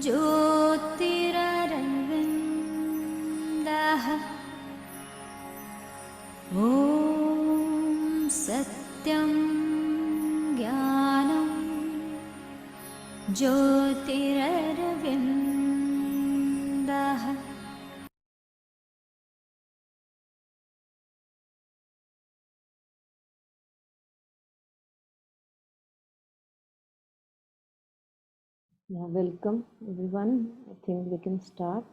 ज्योतिररविन्दः ॐ सत्यं ज्ञानं ज्योतिररविन्दः Yeah, welcome everyone. I think we can start.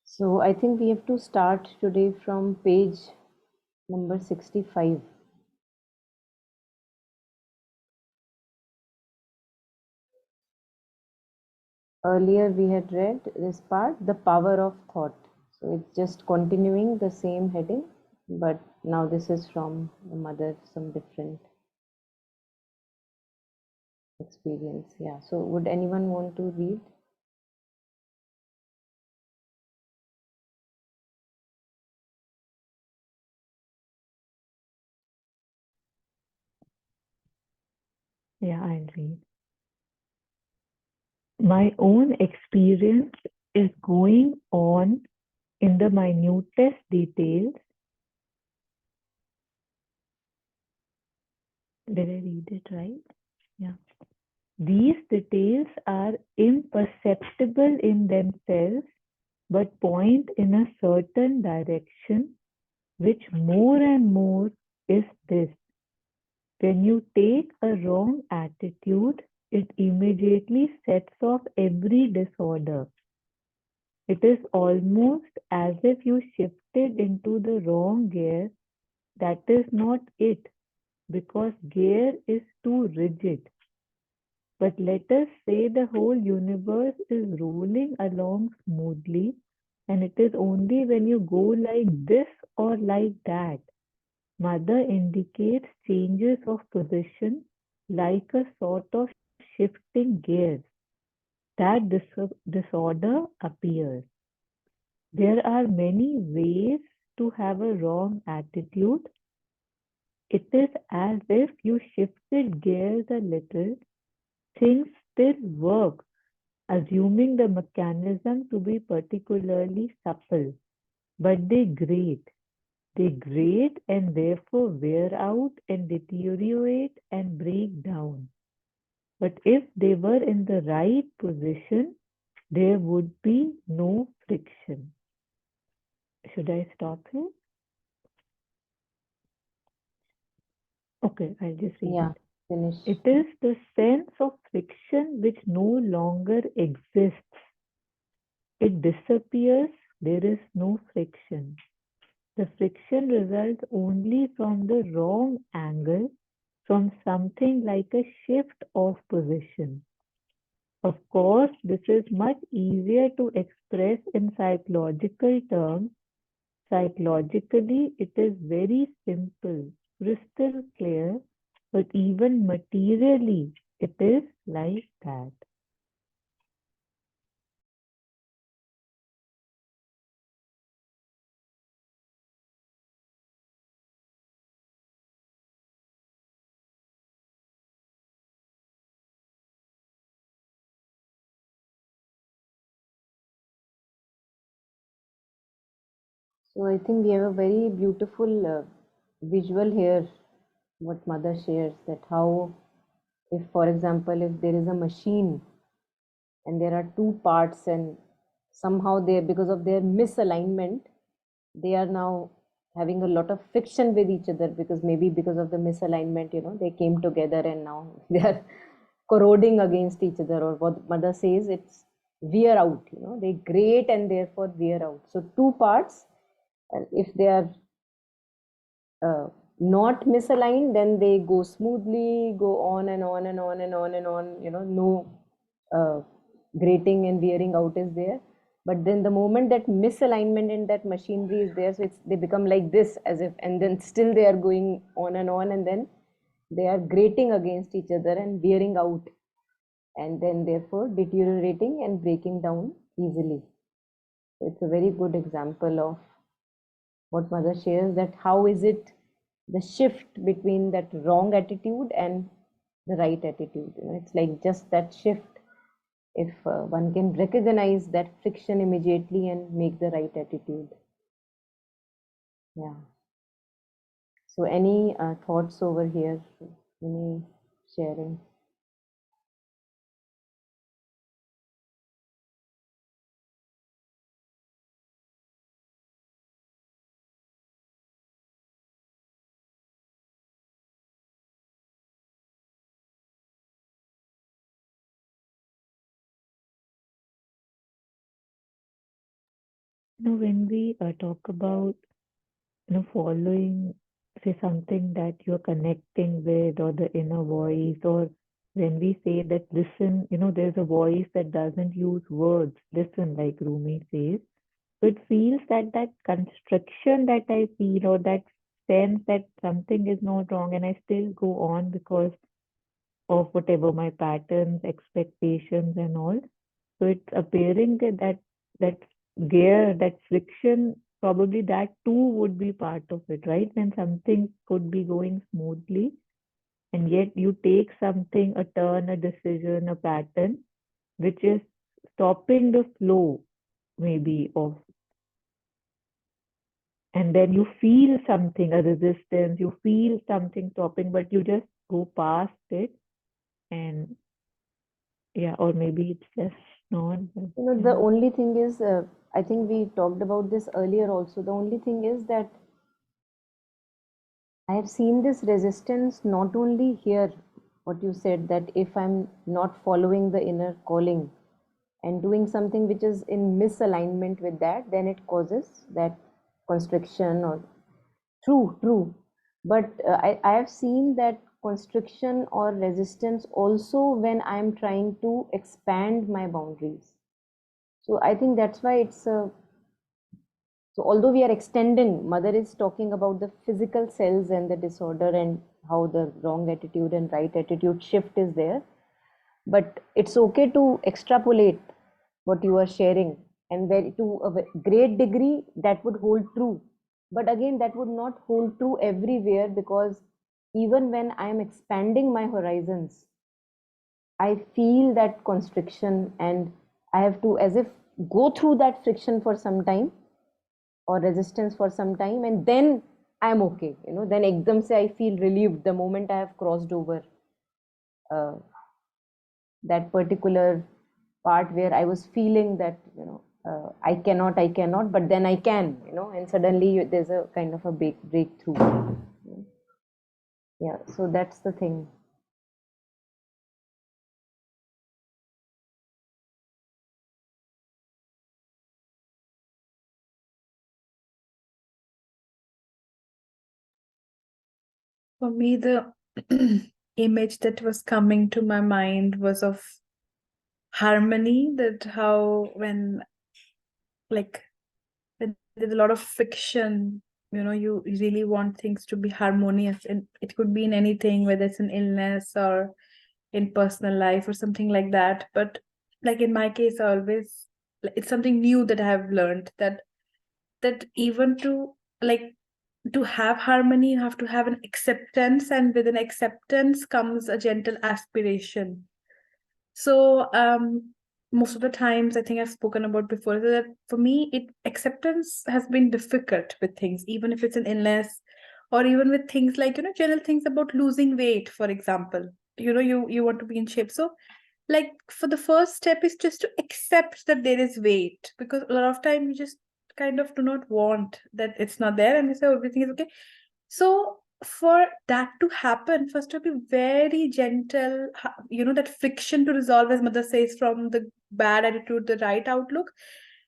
So I think we have to start today from page number 65. Earlier we had read this part, the power of thought. So it's just continuing the same heading, but now this is from the mother, some different experience. Yeah. So would anyone want to read? Yeah, I'll read. My own experience is going on in the minutest details. Did I read it right? Yeah. These details are imperceptible in themselves, but point in a certain direction, which more and more is this. When you take a wrong attitude, it immediately sets off every disorder. It is almost as if you shifted into the wrong gear. That is not it, because gear is too rigid. But let us say the whole universe is rolling along smoothly, and it is only when you go like this or like that. Mother indicates changes of position like a sort of shifting gears. That disorder appears. There are many ways to have a wrong attitude. It is as if you shifted gears a little. Things still work, assuming the mechanism to be particularly supple, but they grate. They grate and therefore wear out and deteriorate and break down. But if they were in the right position, there would be no friction. Should I stop here? Okay, I'll just read Yeah, it. finish. It is the sense of friction which no longer exists. It disappears, there is no friction. The friction results only from the wrong angle, from something like a shift of position. Of course, this is much easier to express in psychological terms. Psychologically, it is very simple, crystal clear, but even materially, it is like that. So I think we have a very beautiful visual here, what mother shares, that how, if for example, if there is a machine and there are two parts and somehow they, because of their misalignment, they are now having a lot of friction with each other, because maybe because of the misalignment, they came together and now they are corroding against each other, or what mother says, it's wear out, they grate and therefore wear out. So two parts, if they are uh, not misaligned, then they go smoothly, go on and on and on and on and on, no grating and wearing out is there. But then the moment that misalignment in that machinery is there, so they become like this, as if, and then still they are going on, and then they are grating against each other and wearing out, and then therefore deteriorating and breaking down easily. So it's a very good example of what mother shares, that how is it the shift between that wrong attitude and the right attitude. It's like just that shift. If one can recognize that friction immediately and make the right attitude. Yeah. So any thoughts over here? Any sharing? When we talk about following, say, something that you're connecting with, or the inner voice, or when we say that listen, there's a voice that doesn't use words, listen, like Rumi says. So it feels that that constriction that I feel, or that sense that something is not wrong, and I still go on because of whatever my patterns, expectations, and all. So it's appearing that gear, that friction, probably that too would be part of it, right? When something could be going smoothly, and yet you take something, a turn, a decision, a pattern, which is stopping the flow, maybe of, and then you feel something, a resistance, you feel something stopping, but you just go past it, and yeah, or maybe it's just not. The only thing is, I think we talked about this earlier also. The only thing is that I have seen this resistance not only here, what you said, that if I'm not following the inner calling and doing something which is in misalignment with that, then it causes that constriction or true. But I have seen that constriction or resistance also when I'm trying to expand my boundaries. So I think that's why it's a so although we are extending, mother is talking about the physical cells and the disorder and how the wrong attitude and right attitude shift is there. But it's okay to extrapolate what you are sharing, and where to a great degree that would hold true. But again, that would not hold true everywhere, because even when I am expanding my horizons, I feel that constriction, and I have to as if go through that friction for some time, or resistance for some time, and then I'm okay. Then ekdam se I feel relieved the moment I have crossed over uh, that particular part where I was feeling that I cannot, but then I can, and suddenly there's a kind of a breakthrough. Yeah, so that's the thing. For me, the image that was coming to my mind was of harmony, that how when there's a lot of fiction, you really want things to be harmonious, and it could be in anything, whether it's an illness or in personal life or something like that. But like in my case, it's something new that I have learned, that even to have harmony, you have to have an acceptance, and with an acceptance comes a gentle aspiration. So most of the times, I think I've spoken about before, that for me, acceptance has been difficult with things, even if it's an illness, or even with things like, general things about losing weight, for example. You want to be in shape. So like, for the first step is just to accept that there is weight, because a lot of time you just kind of do not want that it's not there, and you say everything is okay. So for that to happen, first to be very gentle, that friction to resolve, as mother says, from the bad attitude, the right outlook,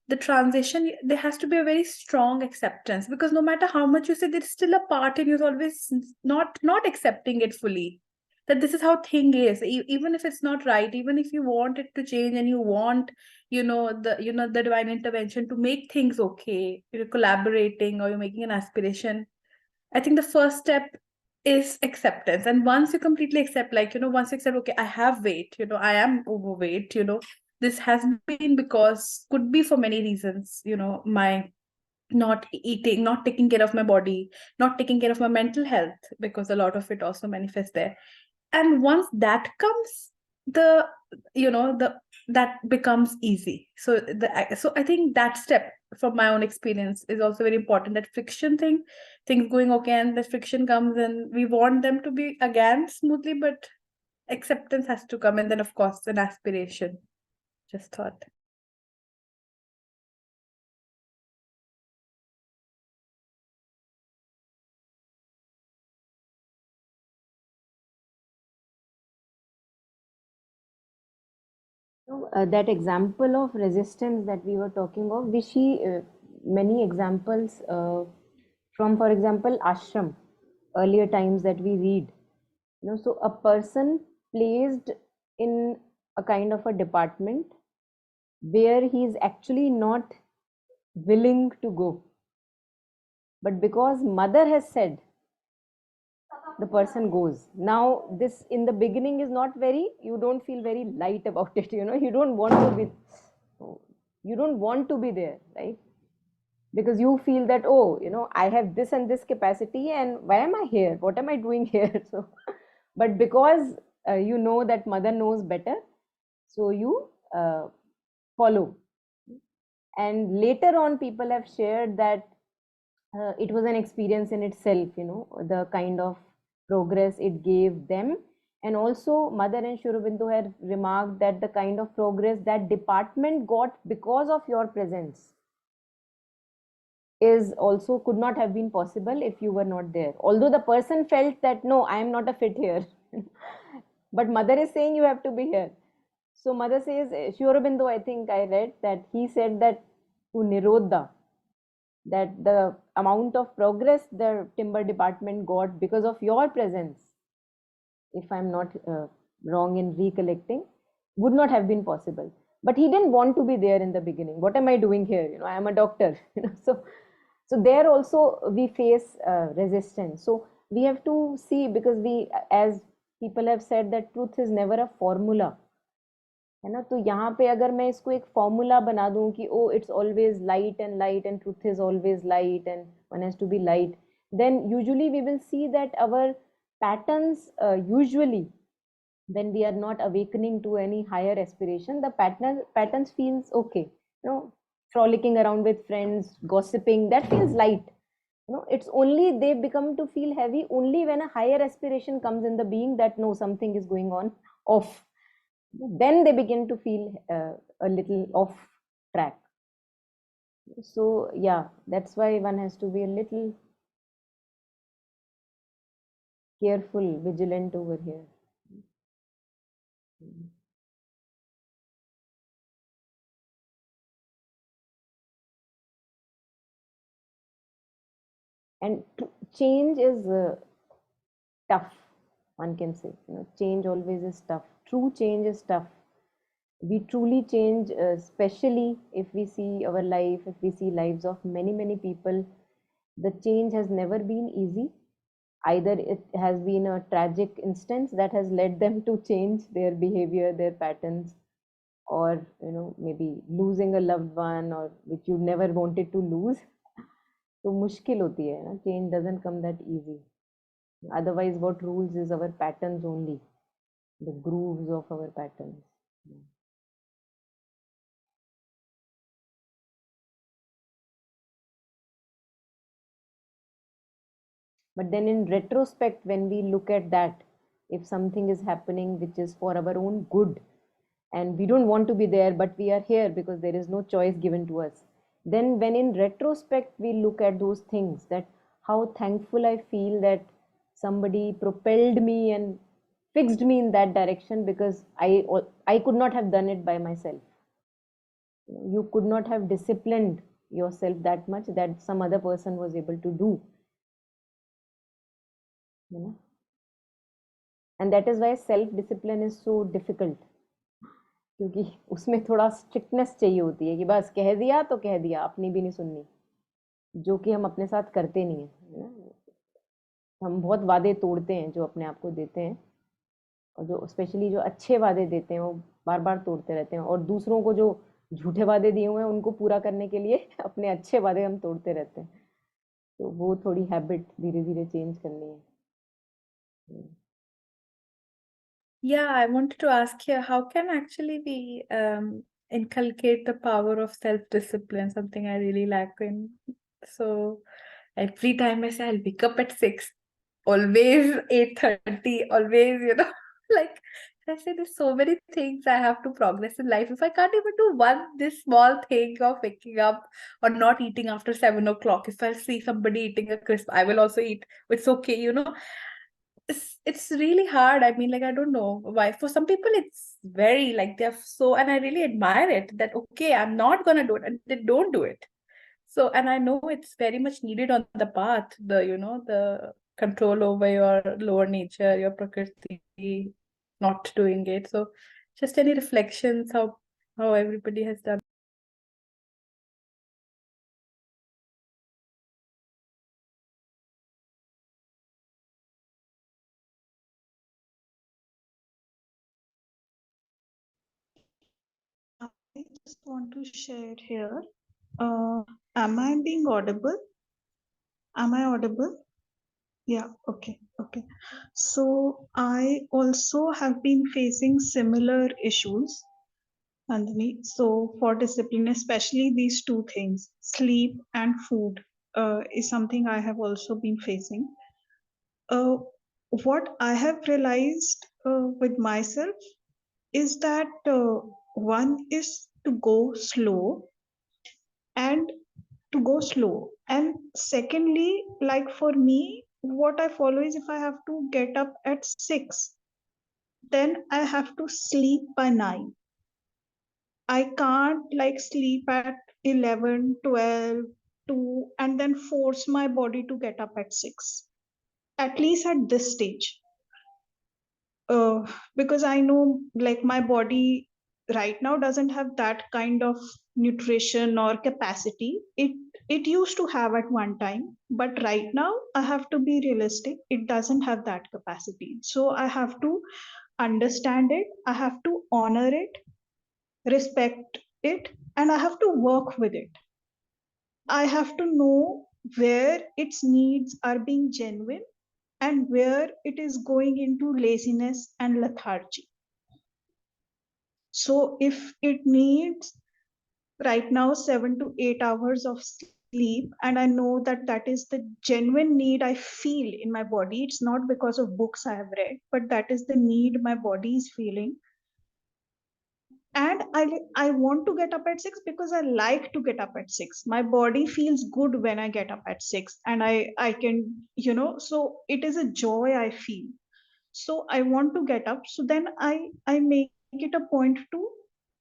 the transition, there has to be a very strong acceptance, because no matter how much you say, there's still a part in you is always not accepting it fully. that this is how thing is. Even if it's not right, even if you want it to change and you want, the divine intervention to make things okay, you're collaborating or you're making an aspiration, I think the first step is acceptance. And once you completely accept, like, once you accept, okay, I have weight, I am overweight, this has been because, could be for many reasons, my not eating, not taking care of my body, not taking care of my mental health, because a lot of it also manifests there. And once that comes, the the that becomes easy. So I think that step, from my own experience, is also very important. That friction thing, things going okay, and the friction comes, and we want them to be again smoothly, but acceptance has to come, and then of course an aspiration. Just thought. So, that example of resistance that we were talking of, we see many examples from, for example, ashram, earlier times that we read. So a person placed in a kind of a department where he is actually not willing to go, but because mother has said, the person goes. Now this in the beginning is not very, you don't feel very light about it, you don't want to be, you don't want to be there, right? Because you feel that, oh, I have this and this capacity, and why am I here, what am I doing here? So but because you know that mother knows better, so you follow. And later on people have shared that it was an experience in itself, the kind of progress it gave them. And also Mother and Sri Aurobindo had remarked that the kind of progress that department got because of your presence is also could not have been possible if you were not there, although the person felt that, no, I am not a fit here. But mother is saying you have to be here. So mother says, Sri Aurobindo, I think I read that he said that to Nirodha, that the amount of progress the timber department got because of your presence, if I'm not wrong in recollecting, would not have been possible. But he didn't want to be there in the beginning. What am I doing here? I am a doctor. So there also we face resistance. So we have to see, because we, as people have said, that truth is never a formula. है ना? तो यहाँ पे अगर मैं इसको एक formula बना दूं कि oh it's always light and truth is always light and one has to be light, then usually we will see that our patterns, usually when we are not awakening to any higher aspiration, the patterns feels okay, frolicking around with friends, gossiping, that feels light. It's only they become to feel heavy only when a higher aspiration comes in the being, that no, something is going on off, then they begin to feel a little off track. So yeah, that's why one has to be a little careful, vigilant over here. And change is tough, one can say. Change always is tough. True change is tough. We truly change, especially if we see our life, if we see lives of many, many people. The change has never been easy. Either it has been a tragic instance that has led them to change their behavior, their patterns, or maybe losing a loved one, or which you never wanted to lose. तो मुश्किल होती है ना, change doesn't come that easy. Otherwise what rules is our patterns only, the grooves of our patterns. But then in retrospect, when we look at that, if something is happening which is for our own good, and we don't want to be there, but we are here because there is no choice given to us, then when in retrospect we look at those things, that how thankful I feel that somebody propelled me and fixed me in that direction, because I could not have done it by myself. You could not have disciplined yourself that much that some other person was able to do. And that is why self discipline is so difficult, क्योंकि उसमें थोड़ा strictness चाहिए होती है कि बस कह दिया तो कह दिया, अपनी भी नहीं सुननी, जो कि हम अपने साथ करते नहीं है ना। हम बहुत वादे तोड़ते हैं जो अपने आप को देते हैं, और जो स्पेशली जो अच्छे वादे देते हैं वो बार बार तोड़ते रहते हैं, और दूसरों को जो झूठे वादे दिए हुए हैं उनको पूरा करने के लिए अपने अच्छे वादे हम तोड़ते रहते हैं। तो वो थोड़ी हैबिट धीरे धीरे चेंज करनी है। Yeah, I wanted to ask here, how can actually we inculcate the power of self-discipline, something I really lack in. So every time I say I'll wake up at 6, always 8:30, always, like I say there's so many things I have to progress in life. If I can't even do this small thing of waking up or not eating after 7 o'clock, if I see somebody eating a crisp, I will also eat. It's okay. It's really hard. I mean, like, I don't know why. For some people, it's very like they're so, and I really admire it that okay, I'm not gonna do it, and they don't do it. So, and I know it's very much needed on the path, the control over your lower nature, your prakriti, not doing it. So, just any reflections how everybody has done. I just want to share here. Am I being audible? Am I audible? Yeah, okay, okay. So I also have been facing similar issues, Nandini. So for discipline, especially these two things, sleep and food, is something I have also been facing. What I have realized with myself is that one is to go slow and and secondly, like for me, what I follow is if I have to get up at 6, then I have to sleep by 9. I can't like sleep at 11, 12, 2, and then force my body to get up at 6, at least at this stage. Because I know like my body right now doesn't have that kind of nutrition or capacity. It used to have at one time, but right now I have to be realistic. It doesn't have that capacity. So I have to understand it. I have to honor it, respect it, and I have to work with it. I have to know where its needs are being genuine and where it is going into laziness and lethargy. So if it needs right now 7 to 8 hours of sleep, and I know that that is the genuine need I feel in my body, it's not because of books I have read, but that is the need my body is feeling. And I want to get up at 6 because I like to get up at 6. My body feels good when I get up at 6, and I can, so it is a joy I feel. So I want to get up. So then I make it a point to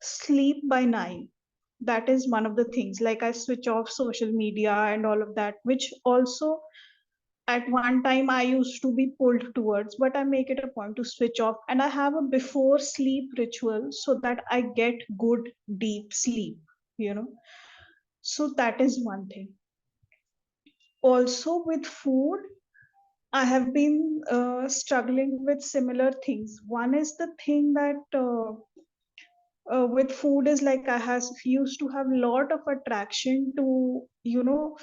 sleep by 9. That is one of the things. Like I switch off social media and all of that, which also at one time I used to be pulled towards, but I make it a point to switch off, and I have a before sleep ritual so that I get good deep sleep, you know. So that is one thing. Also with food, I have been struggling with similar things. One is the thing that with food is like I has used to have a lot of attraction to,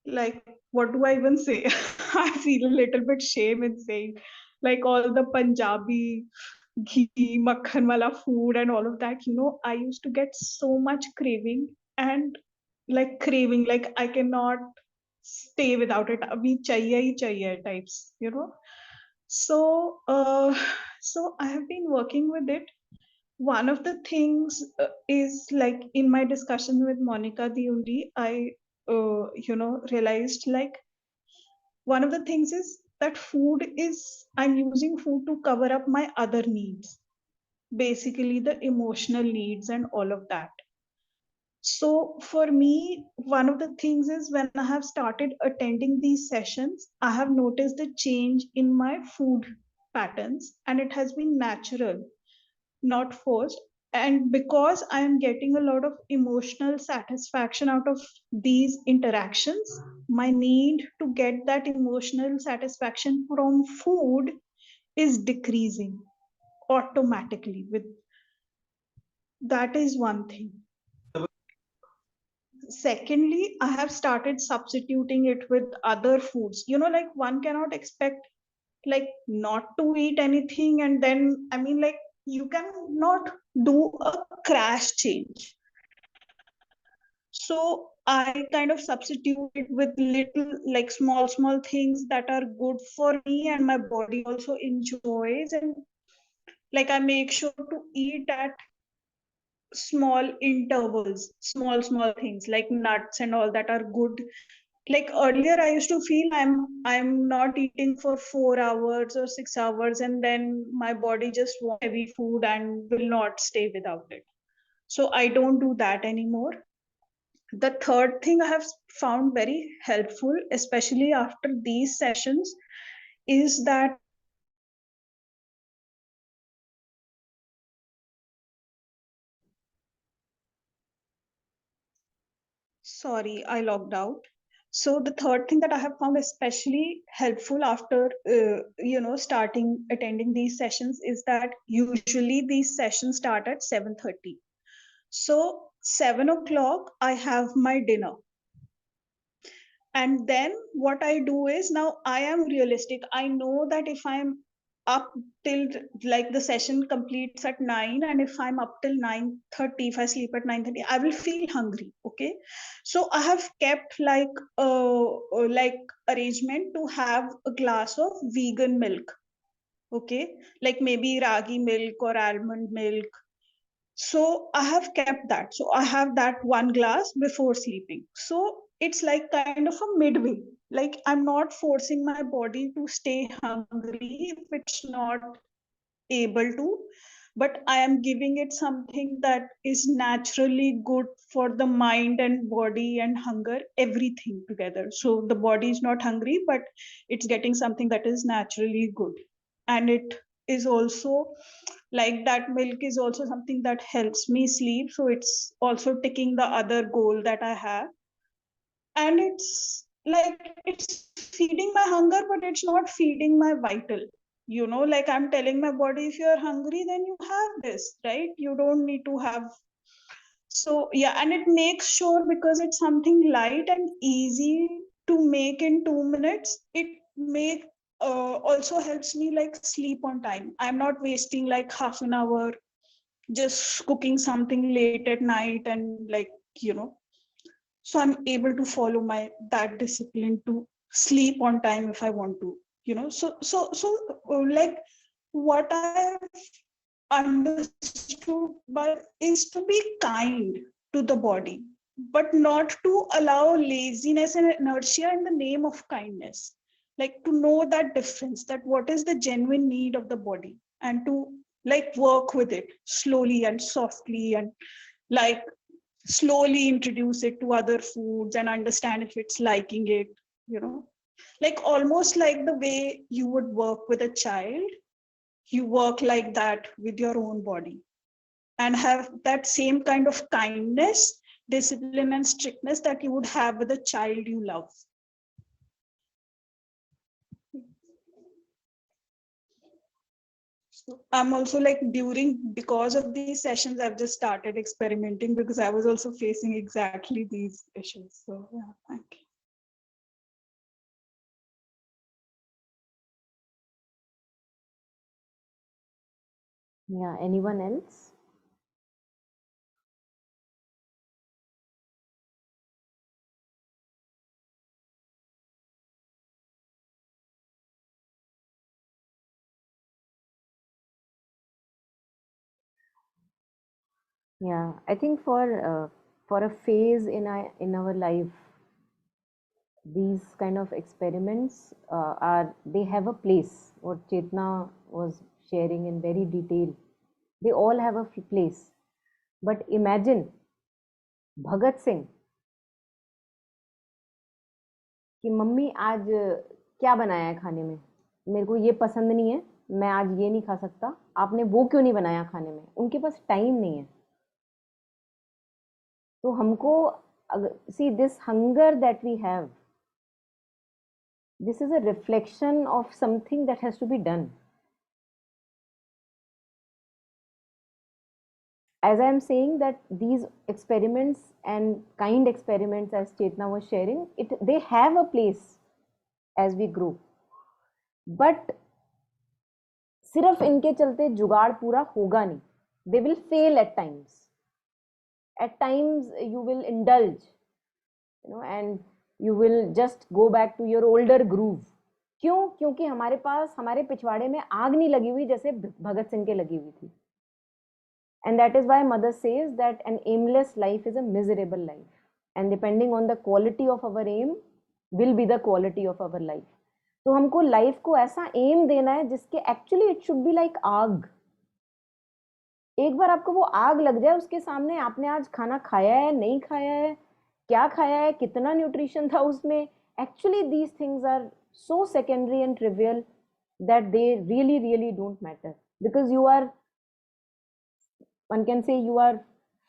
like what do I even say? I feel a little bit shame in saying like all the Punjabi ghee, makhan wala food and all of that. I used to get so much craving and craving, like I cannot stay without it. Abhi chahiye hi chahiye types. So, so I have been working with it. One of the things is like in my discussion with Monica Diundi, I realized like one of the things is that I'm using food to cover up my other needs, basically the emotional needs and all of that. So for me, one of the things is when I have started attending these sessions, I have noticed the change in my food patterns, and it has been natural, not forced. And because I am getting a lot of emotional satisfaction out of these interactions, my need to get that emotional satisfaction from food is decreasing automatically. With that is one thing. Secondly, I have started substituting it with other foods. Like one cannot expect like not to eat anything, and then I mean like you cannot do a crash change. So I kind of substitute it with little like small things that are good for me and my body also enjoys, and like I make sure to eat at small intervals, small things like nuts and all that are good. Like earlier I used to feel I'm not eating for 4 hours or 6 hours, and then my body just wants heavy food and will not stay without it. So I don't do that anymore. The third thing I have found very helpful, especially after these sessions, is that sorry, I logged out. So the third thing that I have found especially helpful after starting attending these sessions is that usually these sessions start at 7:30. So 7 o'clock I have my dinner, and then what I do is, now I am realistic. I know that if I'm up till like the session completes at 9, and if I'm up till 9:30, if I sleep at 9:30, I will feel hungry. Okay, so I have kept like arrangement to have a glass of vegan milk. Okay, like maybe ragi milk or almond milk. So I have kept that. So I have that one glass before sleeping. So it's like kind of a midway. Like I'm not forcing my body to stay hungry if it's not able to, but I am giving it something that is naturally good for the mind and body and hunger, everything together. So the body is not hungry, but it's getting something that is naturally good. And it is also like that milk is also something that helps me sleep. So it's also ticking the other goal that I have. And it's like it's feeding my hunger, but it's not feeding my vital. Like I'm telling my body, if you're hungry, then you have this, right? You don't need to have. So yeah, and it makes sure, because it's something light and easy to make in 2 minutes, it make also helps me like sleep on time. I'm not wasting like half an hour just cooking something late at night, and like you know so I'm able to follow my that discipline to sleep on time if I want to. Like what I understood by is to be kind to the body, but not to allow laziness and inertia in the name of kindness. Like to know that difference, that what is the genuine need of the body, and to like work with it slowly and softly, and like slowly introduce it to other foods and understand if it's liking it, you know, like almost like the way you would work with a child, you work like that with your own body, and have that same kind of kindness, discipline, and strictness that you would have with a child you love. So I'm also like because of these sessions, I've just started experimenting, because I was also facing exactly these issues. So yeah, thank you. Yeah, anyone else? Yeah, I think for a phase in our life, these kind of experiments are they have a place. What Chetna was sharing in very detail, they all have a place. But imagine Bhagat Singh कि mummy आज क्या बनाया है खाने में, मेरे को ये पसंद नहीं है, मैं आज ये नहीं खा सकता, आपने वो क्यों नहीं बनाया खाने में, उनके पास टाइम नहीं है। तो हमको see this hunger that we have, this is a reflection of something that has to be done. As I am saying that these experiments and kind experiments, as Chetna was sharing, they have a place as we grow, but सिर्फ इनके चलते जुगाड़ पूरा होगा नहीं. They will fail at times. At times you will indulge, and you will just go back to your older groove. क्यों? क्योंकि हमारे पास हमारे पिछवाड़े में आग नहीं लगी हुई जैसे भगत सिंह के लगी हुई थी. And that is why mother says that an aimless life is a miserable life, and depending on the quality of our aim will be the quality of our life. तो हमको लाइफ को ऐसा एम देना है जिसके actually it should be like आग. एक बार आपको वो आग लग जाए, उसके सामने आपने आज खाना खाया है, नहीं खाया है, क्या खाया है, कितना न्यूट्रिशन था उसमें, actually these things are so secondary and trivial that they really don't matter, because you are, one can say, you are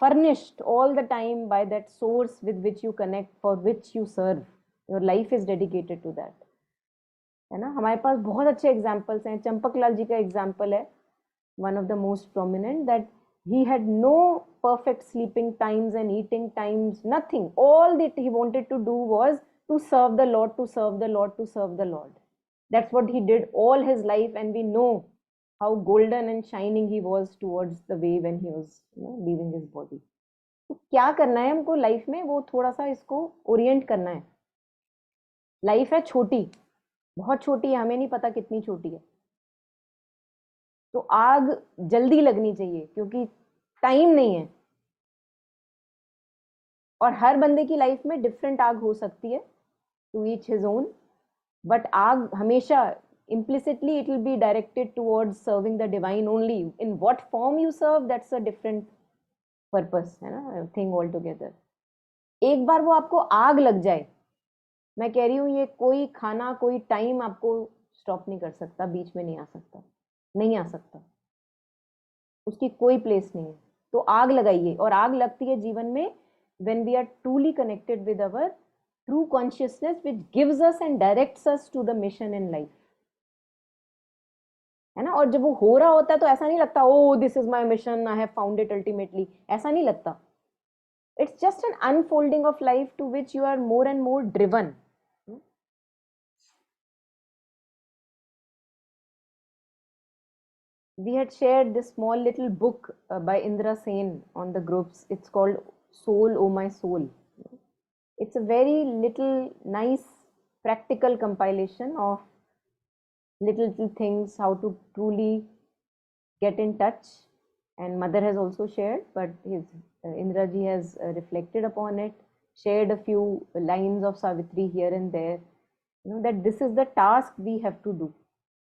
furnished all the time by that source with which you connect, for which you serve. Your life is dedicated to that, है ना. हमारे पास बहुत अच्छे examples हैं. चंपक लाल जी का example है, one of the most prominent, that he had no perfect sleeping times and eating times, nothing. All that he wanted to do was to serve the Lord, to serve the Lord, to serve the Lord. That's what he did all his life, and we know how golden and shining he was towards the way when he was leaving his body. तो क्या करना है हमको life में, वो थोड़ा सा इसको ओरिएंट करना है. लाइफ है छोटी, बहुत छोटी है, हमें नहीं पता कितनी छोटी है. तो आग जल्दी लगनी चाहिए क्योंकि टाइम नहीं है. और हर बंदे की लाइफ में डिफरेंट आग हो सकती है, to each his own. But आग हमेशा implicitly it will be directed towards serving the divine only. In what form you serve, that's a different purpose, है ना, thing altogether. एक बार वो आपको आग लग जाए, मैं कह रही हूँ, ये कोई खाना, कोई टाइम आपको स्टॉप नहीं कर सकता, बीच में नहीं आ सकता, नहीं आ सकता, उसकी कोई प्लेस नहीं है. तो आग लगाइए. और आग लगती है जीवन में when we are truly connected with our true consciousness, which gives us and directs us to the mission in life, है ना. और जब वो हो रहा होता है तो ऐसा नहीं लगता, oh this is my mission, I have found it ultimately, ऐसा नहीं लगता. It's just an unfolding of life to which you are more and more driven. We had shared this small little book by Indra Sen on the groups. It's called Soul, Oh My Soul. It's a very little nice practical compilation of little things, how to truly get in touch. And mother has also shared, but his Indra ji has reflected upon it, shared a few lines of Savitri here and there, that this is the task we have to do.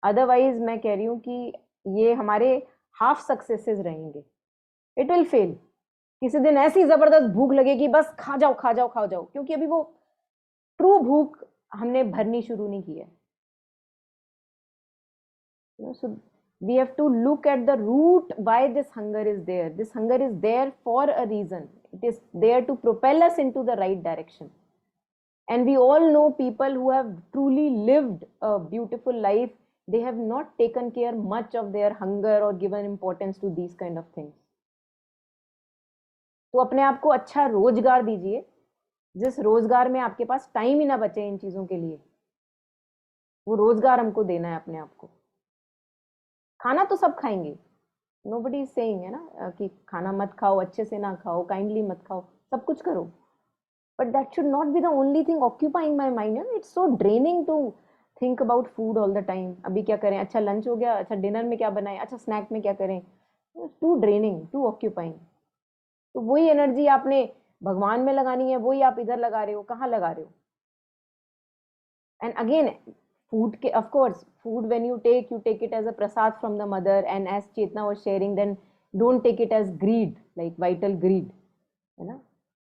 Otherwise मैं कह रही हूँ कि ये हमारे half successes रहेंगे. It will fail. किसी दिन ऐसी जबरदस्त भूख लगेगी, बस खा जाओ खा जाओ खा जाओ, क्योंकि अभी वो ट्रू भूख हमने भरनी शुरू नहीं की है. So we have to look at the root why this hunger is there. This hunger is there for a reason. It is there to propel us into the right direction. And we all know people who have truly lived a beautiful life. They have not taken care much of their hunger or given importance to these kind of things. तो अपने आप को अच्छा रोजगार दीजिए, जिस रोजगार में आपके पास टाइम ही ना बचे इन चीजों के लिए, वो रोजगार हमको देना है अपने आप को. खाना तो सब खाएंगे, nobody is saying, है ना, कि खाना मत खाओ, अच्छे से ना खाओ, काइंडली मत खाओ, सब कुछ करो. But that should not be the only thing occupying my mind. It's so draining to think about food all the time. अभी क्या करें, अच्छा लंच हो गया, अच्छा डिनर में क्या बनाएं, अच्छा स्नैक में क्या करें. Too draining, too occupying. तो वही एनर्जी आपने भगवान में लगानी है, वही आप इधर लगा रहे हो, कहाँ लगा रहे हो. And again, food, of course, food when you take it as a prasad from the mother, and as Chetna was sharing, then don't take it as greed, like vital greed, है ना.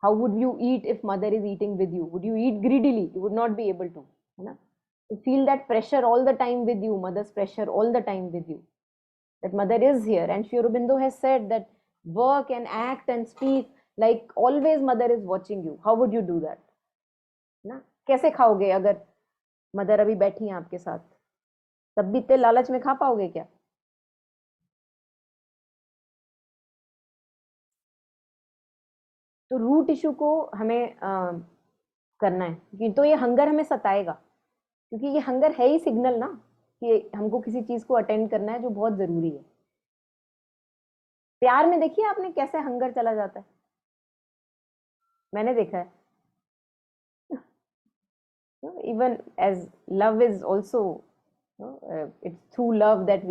How would you eat if mother is eating with you? Would you eat greedily? You would not be able to, है ना. To feel that pressure all the time with you, mother's pressure all the time with you. That mother is here, and Sri Aurobindo has said that work and act and speak like always mother is watching you. How would you do that? ना कैसे खाओगे अगर mother अभी बैठी है आपके साथ? तब भी इतने लालच में खा पाओगे क्या? तो रूट इशू को हमें करना है, कि तो ये हंगर हमें सताएगा, क्योंकि ये हंगर है ही सिग्नल ना कि हमको किसी चीज को अटेंड करना है जो बहुत जरूरी है. प्यार में देखिए आपने कैसे हंगर चला जाता है, मैंने देखा है. Even as love is also, it's through love that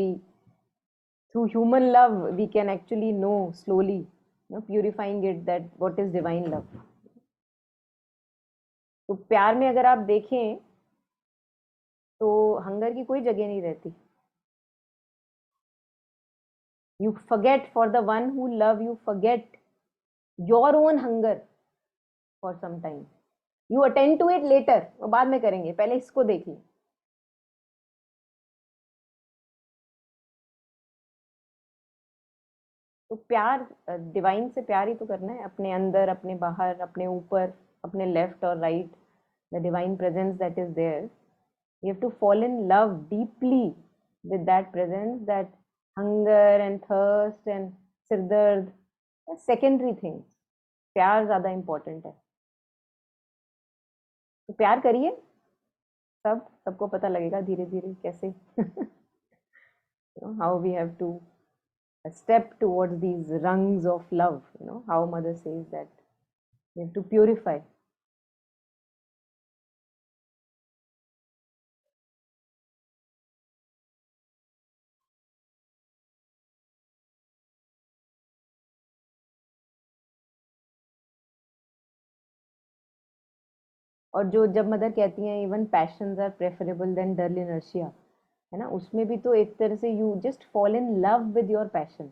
through human love, we can actually know slowly, purifying it, that what is divine love. तो प्यार में अगर आप देखें तो हंगर की कोई जगह नहीं रहती. You forget for the one who love you, forget your own hunger for some time. You attend to it later, वो बाद में करेंगे, पहले इसको देख लें. तो प्यार डिवाइन से प्यार ही तो करना है, अपने अंदर, अपने बाहर, अपने ऊपर, अपने लेफ्ट और right. The divine presence that is there, you have to fall in love deeply with that presence. That hunger and thirst and सिरदर्द सेकेंडरी थिंग्स. प्यार ज्यादा इंपॉर्टेंट है. तो प्यार करिए, सबको पता लगेगा धीरे धीरे कैसे. How we have to a step towards these rungs of love, how mother says that we have to purify. और जो जब मदर कहती हैं even passions are preferable than dull inertia, है ना, उसमें भी तो एक तरह से you just fall in love with your passion.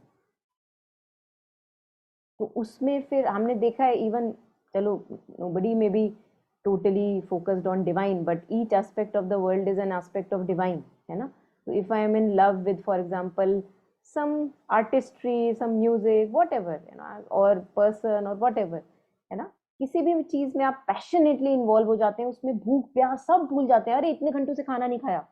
तो उसमें फिर हमने देखा है, इवन चलो nobody may be totally focused on divine, but each aspect of the world is an aspect of divine, है ना. So if I am in love with, for example, some artistry, some music, whatever, or person or whatever, है ना, किसी भी चीज में आप passionately involve हो जाते हैं, उसमें भूख प्यास सब भूल जाते हैं. अरे इतने घंटों से खाना नहीं खाया,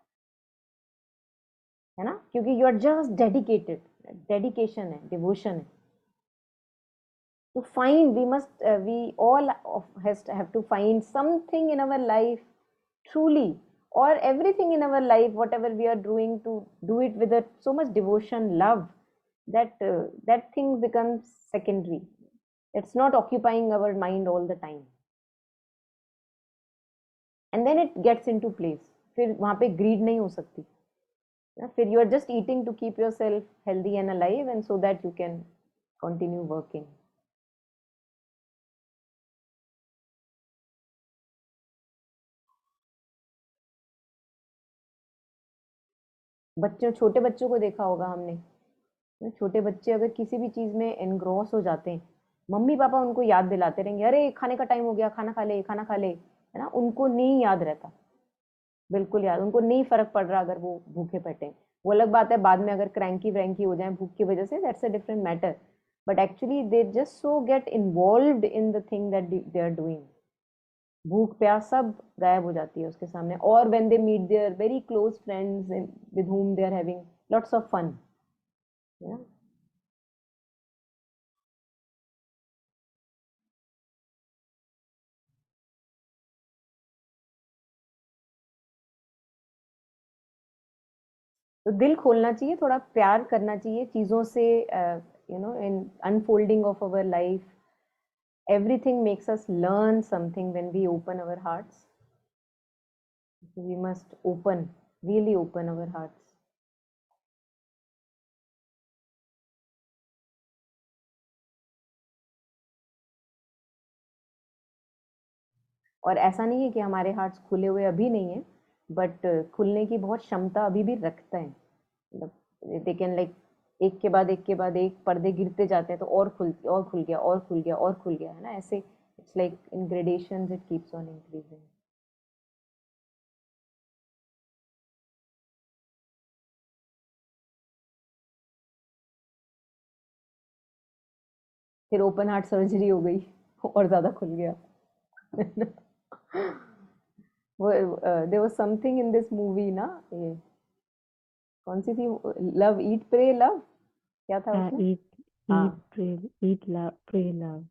है ना, क्योंकि you are just dedicated. Dedication है, डिवोशन है. To find, we all have to find something in our life truly, or everything in our life, whatever we are doing, to do it with so much devotion, love, that thing becomes secondary. It's not occupying our mind all the time, and then it gets into place. फिर वहां पे greed नहीं हो सकती. फिर you are just eating to keep yourself healthy and alive, and so that you can continue working. बच्चों, छोटे बच्चों को देखा होगा हमने. छोटे बच्चे अगर किसी भी चीज में एनग्रॉस हो जाते हैं, मम्मी पापा उनको याद दिलाते रहेंगे, अरे खाने का टाइम हो गया, खाना खा ले, खाना खा ले, है ना. उनको नहीं याद रहता, बिल्कुल याद, उनको नहीं फर्क पड़ रहा अगर वो भूखे बैठे. वो अलग बात है बाद में अगर क्रैंकी व्रैंकी हो जाए भूख की वजह से, that's a different matter. But actually they just so get involved in the thing that they are doing. भूख प्यास सब गायब हो जाती है उसके सामने. और when they meet their very close friends with whom they are having lots of fun, yeah. तो दिल खोलना चाहिए, थोड़ा प्यार करना चाहिए चीजों से. In unfolding of our life, everything makes us learn something when we open our hearts. So we must really open our hearts. और ऐसा नहीं है कि हमारे हार्ट्स खुले हुए अभी नहीं है, बट खुलने की बहुत क्षमता अभी भी रखता है. मतलब दे कैन लाइक एक के बाद एक के बाद एक पर्दे गिरते जाते हैं, तो और खुल गया, और खुल गया, और खुल गया, है ना. ऐसे it's like in gradations, it keeps on increasing. फिर ओपन हार्ट सर्जरी हो गई और ज़्यादा खुल गया. There was something in this movie ना, ये कौन सी थी, लव ईट प्रे लव, क्या था उसमें? eat love pray love.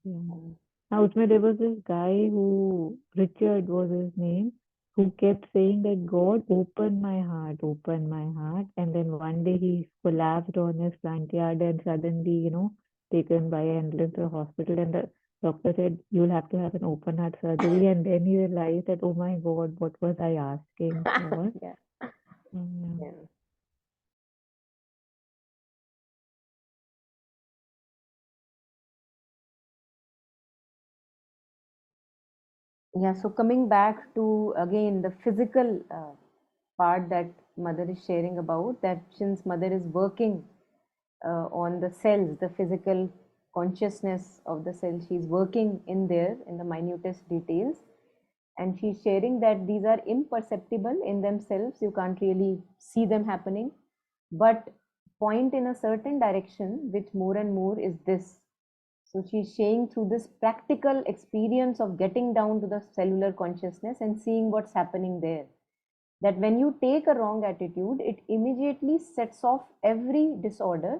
Now उसमें there was this guy who, Richard was his name, who kept saying that God open my heart, and then one day he collapsed on his front yard and suddenly, taken by ambulance to the hospital, and the doctor said you'll have to have an open heart surgery, and then he realized that, oh my God, what was I asking for? Yeah. Mm. Yeah. Yeah, so coming back to again the physical part that mother is sharing about, that since mother is working on the cells, the physical consciousness of the cell, she's working in there in the minutest details, and she's sharing that these are imperceptible in themselves, you can't really see them happening, but point in a certain direction, which more and more is this. So she's saying through this practical experience of getting down to the cellular consciousness and seeing what's happening there, that when you take a wrong attitude, it immediately sets off every disorder.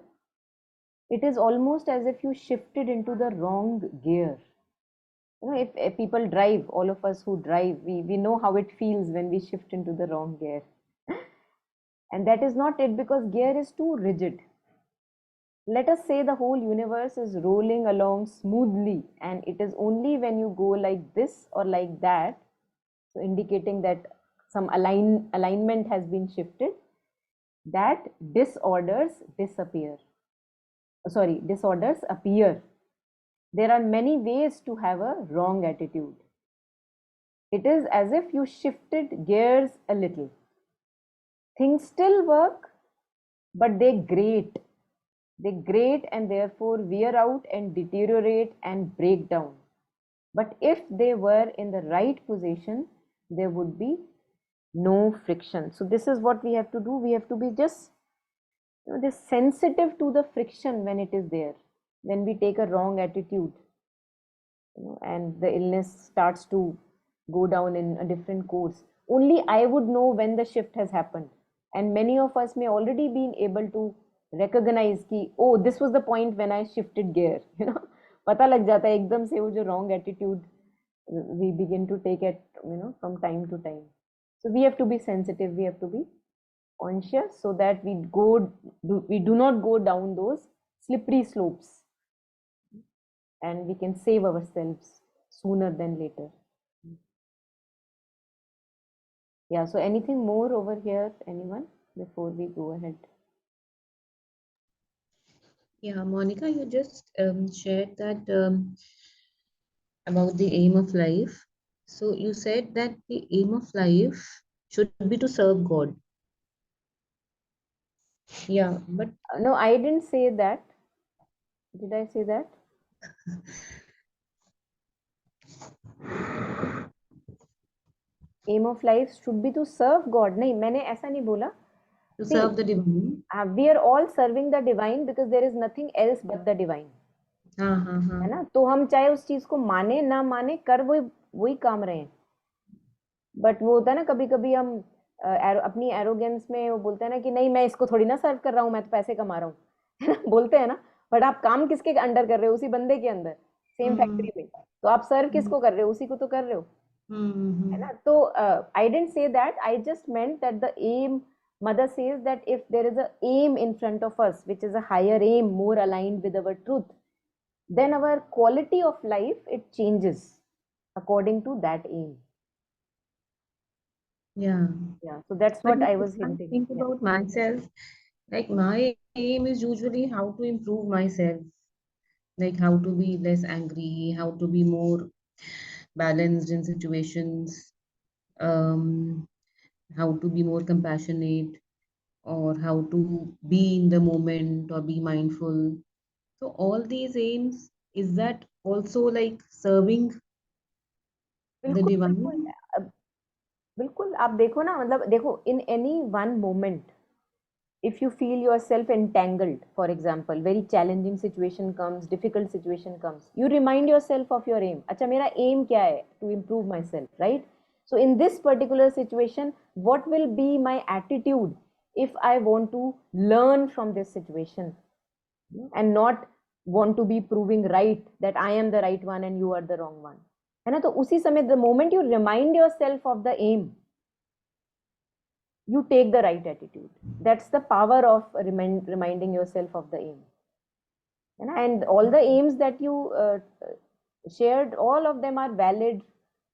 It is almost as if you shifted into the wrong gear. If people drive, all of us who drive, we know how it feels when we shift into the wrong gear. And that is not it, because gear is too rigid. Let us say the whole universe is rolling along smoothly, and it is only when you go like this or like that, so indicating that some alignment has been shifted, that disorders disappear. Sorry, disorders appear. There are many ways to have a wrong attitude. It is as if you shifted gears a little. Things still work, but they grate. They grate and therefore wear out and deteriorate and break down. But if they were in the right position, there would be no friction. So this is what we have to do. We have to be just this sensitive to the friction when it is there. When we take a wrong attitude, and the illness starts to go down in a different course, only I would know when the shift has happened. And many of us may already been able to recognize कि oh, this was the point when I shifted gear. पता लग जाता है एकदम से वो जो wrong attitude we begin to take it, from time to time. So we have to be sensitive, we have to be conscious, so that we do not go down those slippery slopes, and we can save ourselves sooner than later. Yeah, so anything more over here, anyone, before we go ahead? Yeah, Monica, you just shared that about the aim of life. So you said that the aim of life should be to serve God. Yeah, but No, I didn't say that. Did I say that? Aim of life should be to serve God. नहीं, मैंने ऐसा नहीं बोला. to See, serve the divine. We are all serving the divine because there is nothing else but the divine. है ना? तो हम चाहे उस चीज को माने ना माने, कर वही काम रहे हैं. बट वो होता है ना, कभी कभी हम अपनी एरोगेंस में वो बोलते हैं ना कि नहीं, मैं इसको थोड़ी ना सर्व कर रहा हूँ, मैं तो पैसे कमा रहा हूँ. है ना, बोलते हैं ना. बट आप काम किसके अंडर कर रहे हो? उसी बंदे के अंदर, सेम फैक्ट्री में. तो आप सर्व किसको कर रहे हो? उसी को तो कर रहे हो. है ना? तो I didn't say that, I just meant that the um, mother says that if there is a aim in front of us, which is a higher aim, more aligned with our truth, then our quality of life, it changes according to that aim. Yeah, so that's but what I was I hinting. think about myself, like my aim is usually how to improve myself, like how to be less angry, how to be more balanced in situations, how to be more compassionate, or how to be in the moment or be mindful. So all these aims, is that also like serving the बिल्कुल divine? बिल्कुल. बिल्कुल आप देखो ना, मतलब देखो, in any one moment, if you feel yourself entangled, for example, very challenging situation comes, difficult situation comes, you remind yourself of your aim. Acha, mera aim kya hai? To improve myself, right? So in this particular situation, what will be my attitude if I want to learn from this situation and not want to be proving right that I am the right one and you are the wrong one? है ना? तो उसी समय, the moment you remind yourself of the aim, you take the right attitude. That's the power of reminding yourself of the aim. And all the aims that you shared, all of them are valid,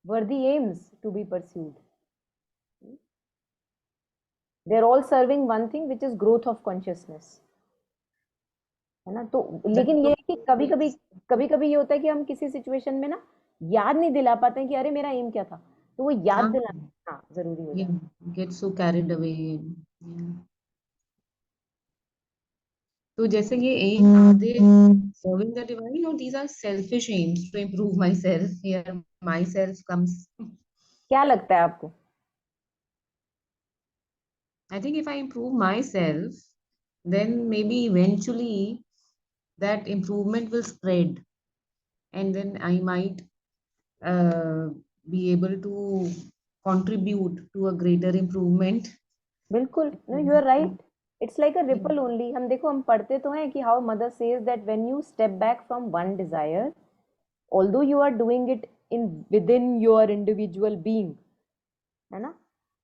worthy aims to be pursued. They're all serving one thing, which is growth of consciousness. है ना? तो लेकिन ये है कि कभी कभी ये होता है कि हम किसी सिचुएशन में ना याद नहीं दिला पाते हैं कि अरे मेरा एम क्या था, तो वो याद दिलाना हाँ जरूरी हो जाता है. Get so carried away. तो जैसे ये aim, are they serving the divine, or these are selfish aims to improve myself? Here myself comes. क्या लगता है आपको? I think if I improve myself, then maybe eventually that improvement will spread, and then I might be able to contribute to a greater improvement. बिल्कुल, no, you are right. It's like a ripple only. हम देखो, हम पढ़ते तो हैं कि how mother says that when you step back from one desire, although you are doing it within your individual being, है ना?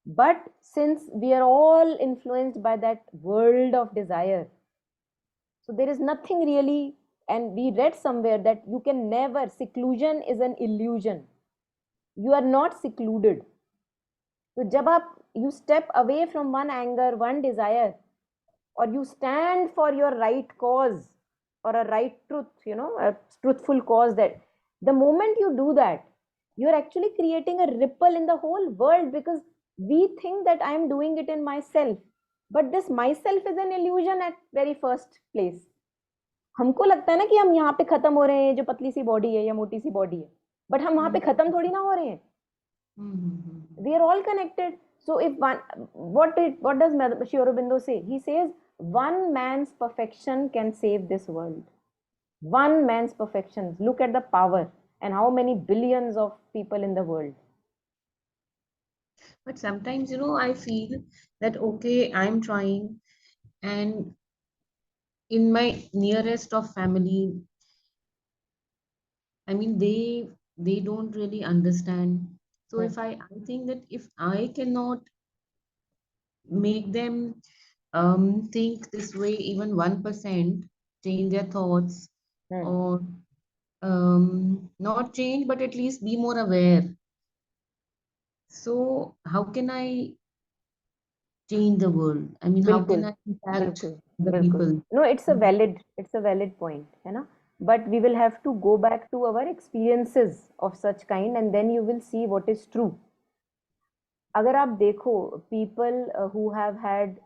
But since we are all influenced by that world of desire, so there is nothing really, and we read somewhere that you can never, seclusion is an illusion. You are not secluded. तो जब आप you step away from one anger, one desire, or you stand for your right cause or a right truth, a truthful cause, that the moment you do that, you're actually creating a ripple in the whole world, because we think that I am doing it in myself, but this myself is an illusion at very first place. हमको लगता है ना कि हम यहाँ पे खत्म हो रहे हैं, जो पतली सी बॉडी है या मोटी सी बॉडी है, बट हम वहां पे खत्म थोड़ी ना हो रहे हैं. We are all connected. So if one, what does Mother Sri Aurobindo say? He says one man's perfection can save this world. One man's perfections. Look at the power and how many billions of people in the world. But sometimes, I feel that, okay, I'm trying, and in my nearest of family, I mean, they don't really understand. So if I think that if I cannot make them think this way, even 1%, change their thoughts, or not change, but at least be more aware. So how can I change the world? I mean, how can I impact the people? No, it's a valid point, है ना? But we will have to go back to our experiences of such kind, and then you will see what is true. अगर आप देखो, people who have had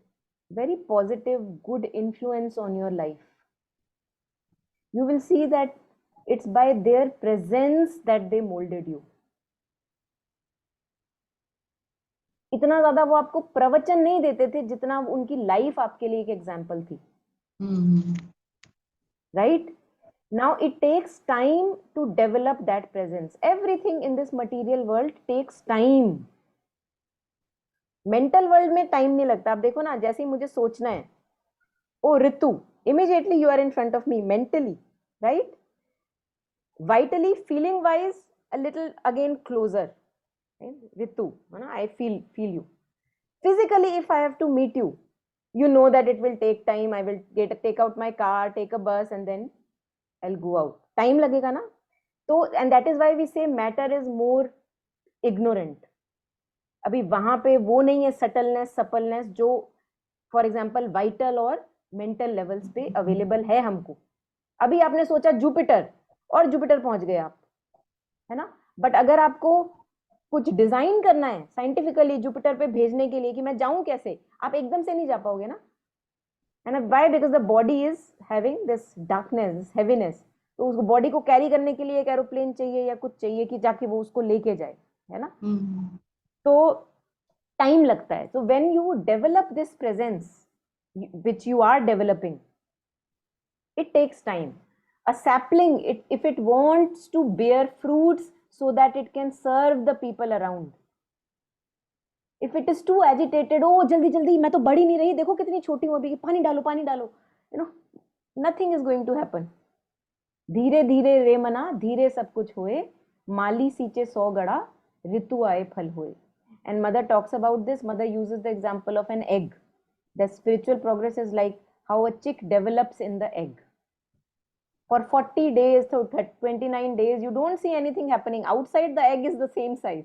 very positive, good influence on your life, you will see that it's by their presence that they molded you. इतना ज्यादा वो आपको प्रवचन नहीं देते थे जितना उनकी लाइफ आपके लिए एक एग्जाम्पल थी. Right? Now it takes time to develop that presence. Everything in this material world takes time. Mental world में टाइम नहीं लगता. आप देखो ना, जैसे ही मुझे सोचना है, ओ ऋतु, immediately you are in front of me mentally, right? Vitally, feeling wise, a little again closer. Ritu, I feel you. Physically, if I have to meet you, you know that it will take time. I will take out my car, take a bus, and then I'll go out. Time लगेगा ना? तो and that is why we say matter is more ignorant. अभी वहां पे वो नहीं है subtleness, suppleness जो फॉर एग्जाम्पल वाइटल और मेंटल लेवल्स पे अवेलेबल है हमको. अभी आपने सोचा जुपिटर, और जुपिटर पहुंच गए आप, है ना? बट अगर आपको कुछ डिजाइन करना है साइंटिफिकली जुपिटर पे भेजने के लिए कि मैं जाऊं कैसे, आप एकदम से नहीं जा पाओगे ना, है ना? Why? Because the body is having this darkness, this heaviness. तो उस बॉडी को कैरी करने के लिए एक एरोप्लेन चाहिए या कुछ चाहिए कि जाके वो उसको लेके जाए, है ना? तो टाइम लगता है. So when you develop this presence, which you are developing, it takes time. A sapling, if it wants to bear fruits so that it can serve the people around, if it is too agitated, oh jaldi jaldi मैं तो बढ़ ही नहीं रही, देखो कितनी छोटी हूँ अभी, पानी डालो, you know, nothing is going to happen. धीरे धीरे रे मना, धीरे सब कुछ होए, माली सींचे 100 गड़ा, ऋतु आए फल होए. And mother talks about this. Mother uses the example of an egg. The spiritual progress is like how a chick develops in the egg. For 40 days, so 29 days, you don't see anything happening. Outside the egg is the same size.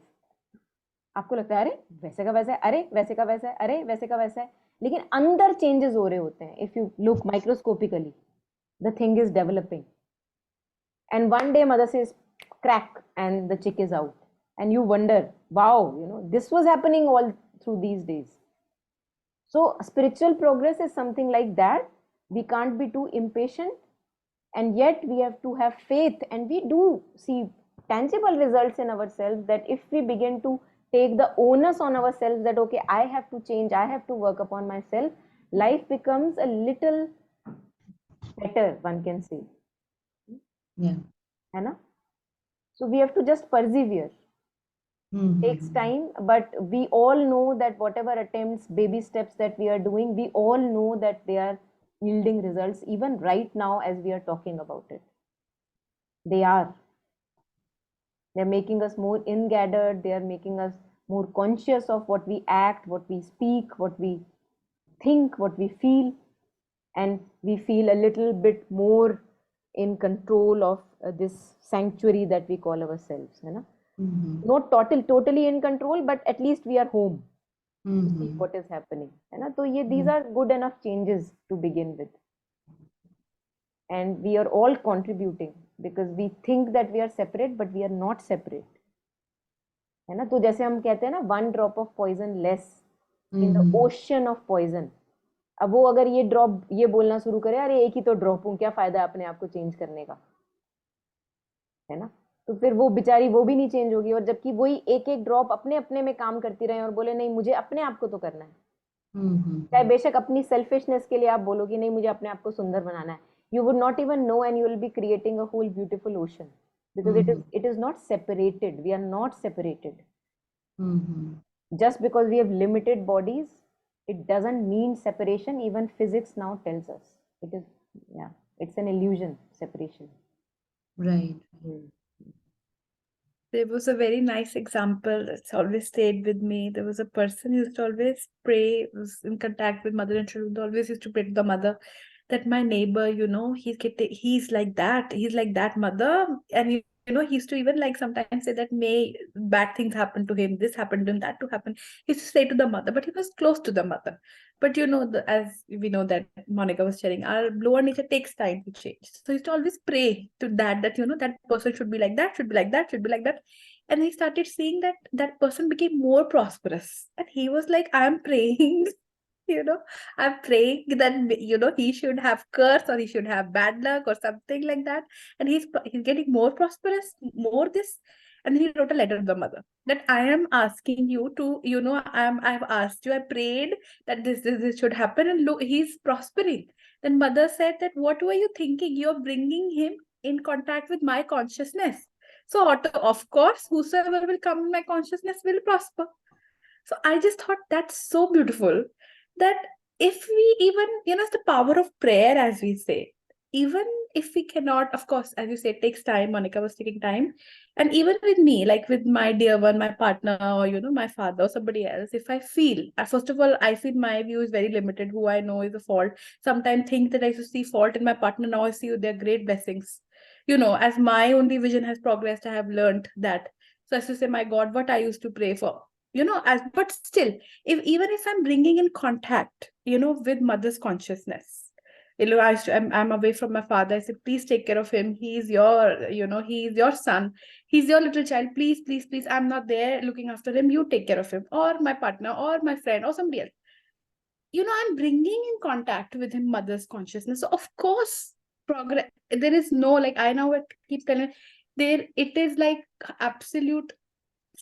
आपको लगता है अरे वैसे का वैसा है, अरे वैसे का वैसा है, अरे वैसे का वैसा है, लेकिन अंदर चेंजेस हो रहे होते हैं. If you look microscopically, the thing is developing. And one day mother says crack and the chick is out, and you wonder, wow, you know, this was happening all through these days. So spiritual progress is something like that. We can't be too impatient, and yet we have to have faith, and we do see tangible results in ourselves, that if we begin to take the onus on ourselves that okay, I have to change, I have to work upon myself, life becomes a little better, one can say. Yeah. है ना? So we have to just persevere. Takes time, but we all know that whatever attempts, baby steps that we are doing, we all know that they are yielding results even right now as we are talking about it. They are. They're making us more ingathered. They are making us more conscious of what we act, what we speak, what we think, what we feel, and we feel a little bit more in control of this sanctuary that we call ourselves. है ना? Not totally in control, but at least we are home to see what is happening. है ना? तो ये these are good enough changes to begin with, and we are all contributing because we think that we are separate, but we are not separate. है ना? तो जैसे हम कहते हैं ना, one drop of poison less in the ocean of poison. अब वो अगर ये ड्रॉप ये बोलना शुरू करे, अरे एक ही तो ड्रॉप हूँ, क्या फायदा है अपने आप को चेंज करने का, है ना? तो फिर वो बेचारी वो भी नहीं चेंज होगी, और जबकि वही एक एक ड्रॉप अपने अपने में काम करती रहे और बोले नहीं मुझे अपने आप को तो करना है, चाहे बेशक अपनी सेल्फिशनेस के लिए आप बोलोगे नहीं मुझे अपने आप को सुंदर बनाना है, you would not even know, and you will be creating a whole beautiful ocean because it is not separated. We are not separated. Just because we have limited bodies, it doesn't mean separation. Even physics now tells us it is, yeah, it's an illusion, separation. Right. There was a very nice example that's always stayed with me. There was a person who used to always pray, was in contact with Mother and Sri Aurobindo, always used to pray to the mother that my neighbor, you know, he's like that mother. And you know, he used to even like sometimes say that may bad things happen to him, this happened to him, that to happen. He used to say to the mother, but he was close to the mother. But you know, as we know that Monica was sharing, our lower nature takes time to change. So he used to always pray to that you know, that person should be like that, should be like that, should be like that. And he started seeing that that person became more prosperous. And he was like, I'm praying, you know, I'm praying that, you know, he should have curse or he should have bad luck or something like that. And he's getting more prosperous, more this. And he wrote a letter to the mother that I am asking you to, you know, I've asked you, I prayed that this should happen, and look, he's prospering. Then mother said that what were you thinking? You're bringing him in contact with my consciousness. So of course, whosoever will come in my consciousness will prosper. So I just thought that's so beautiful that if we even, you know, it's the power of prayer, as we say, even if we cannot, of course, as you say, it takes time. Monica was taking time. And even with me, like with my dear one, my partner, or, you know, my father or somebody else, if I feel, first of all, I feel my view is very limited. Who I know is a fault. Sometimes think that I used to see fault in my partner. Now I see their great blessings. You know, as my only vision has progressed, I have learned that. So as to say, my God, what I used to pray for, you know, but still, even if I'm bringing in contact, you know, with mother's consciousness, you know, I'm away from my father. I said, please take care of him. He's your, you know, he's your son. He's your little child. Please, please, please. I'm not there looking after him. You take care of him, or my partner, or my friend, or somebody else. You know, I'm bringing in contact with him, mother's consciousness. So of course, progress. There is no, like, I now keep telling there, it is like absolute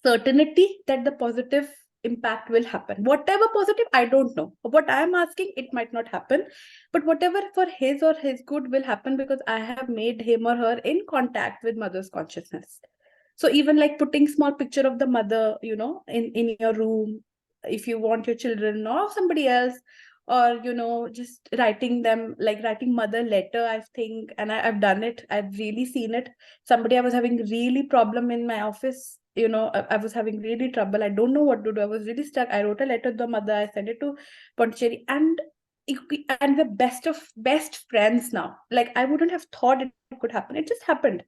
certainty that the positive impact will happen. Whatever positive, I don't know. What I am asking, it might not happen, but whatever for his or his good will happen, because I have made him or her in contact with mother's consciousness. So even like putting small picture of the mother, in your room, if you want your children or somebody else, or just writing them, like writing mother letter, I think, and I've done it, I've really seen it. Somebody, I was having really problem in my office, I was having really trouble, I don't know what to do, I was really stuck. I wrote a letter to the mother, I sent it to Pondicherry, and we're best friends now. Like, I wouldn't have thought it could happen, it just happened.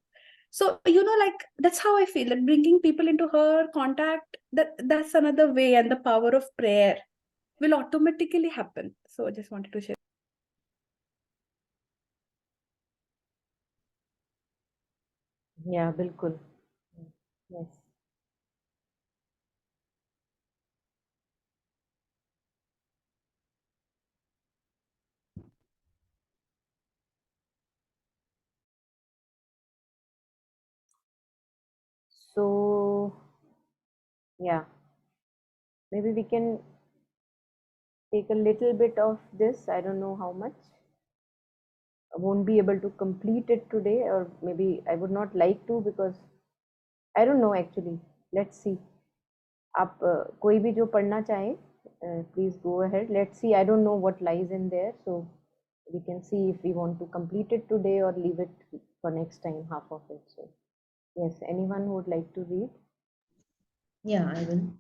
So like, that's how I feel, like bringing people into her contact, that's another way, and the power of prayer will automatically happen. So I just wanted to share. Yeah, बिल्कुल. Yes. So, yeah, maybe we can take a little bit of this. I don't know how much. I won't be able to complete it today, or maybe I would not like to, because I don't know actually. Let's see. आप कोई भी जो पढ़ना चाहे, please go ahead. Let's see. I don't know what lies in there, so we can see if we want to complete it today or leave it for next time, half of it. So, yes, anyone who would like to read? Yeah, I will.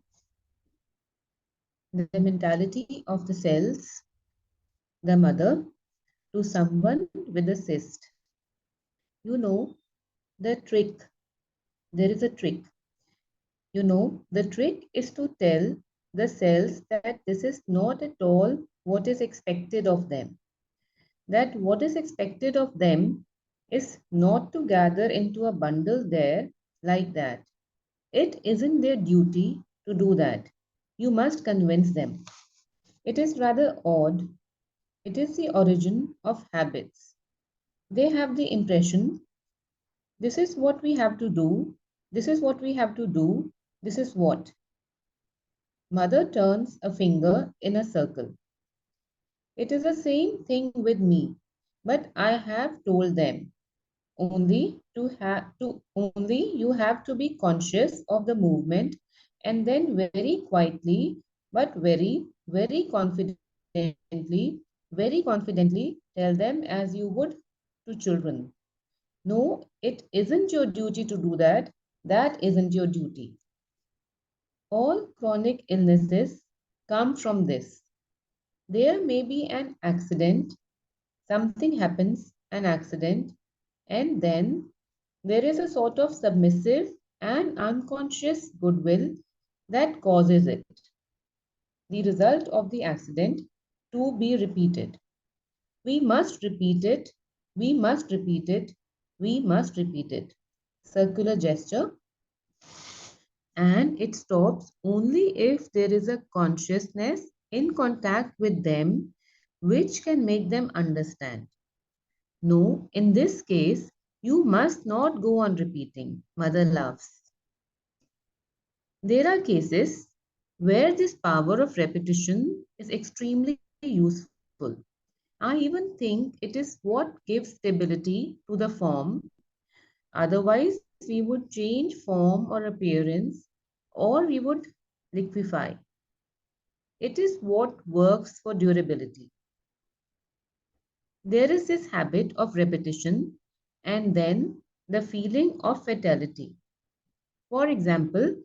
The mentality of the cells, the mother, to someone with a cyst. You know, the trick, there is a trick. The trick is to tell the cells that this is not at all what is expected of them. That what is expected of them is not to gather into a bundle there like that. It isn't their duty to do that. You must convince them. It is rather odd. It is the origin of habits. They have the impression, this is what we have to do, this is what we have to do, this is what. Mother turns a finger in a circle. It is the same thing with me, but I have told them only you have to be conscious of the movement, and then very quietly but very confidently tell them as you would to children. No, it isn't your duty to do that. That isn't your duty. All chronic illnesses come from this. There may be an accident, something happens, an accident, and then there is a sort of submissive and unconscious goodwill that causes it, the result of the accident, to be repeated. We must repeat it, we must repeat it, we must repeat it. Circular gesture, and it stops only if there is a consciousness in contact with them which can make them understand. No, in this case, you must not go on repeating, Mother loves. There are cases where this power of repetition is extremely useful. I even think it is what gives stability to the form. Otherwise, we would change form or appearance, or we would liquefy. It is what works for durability. There is this habit of repetition and then the feeling of fatality. For example,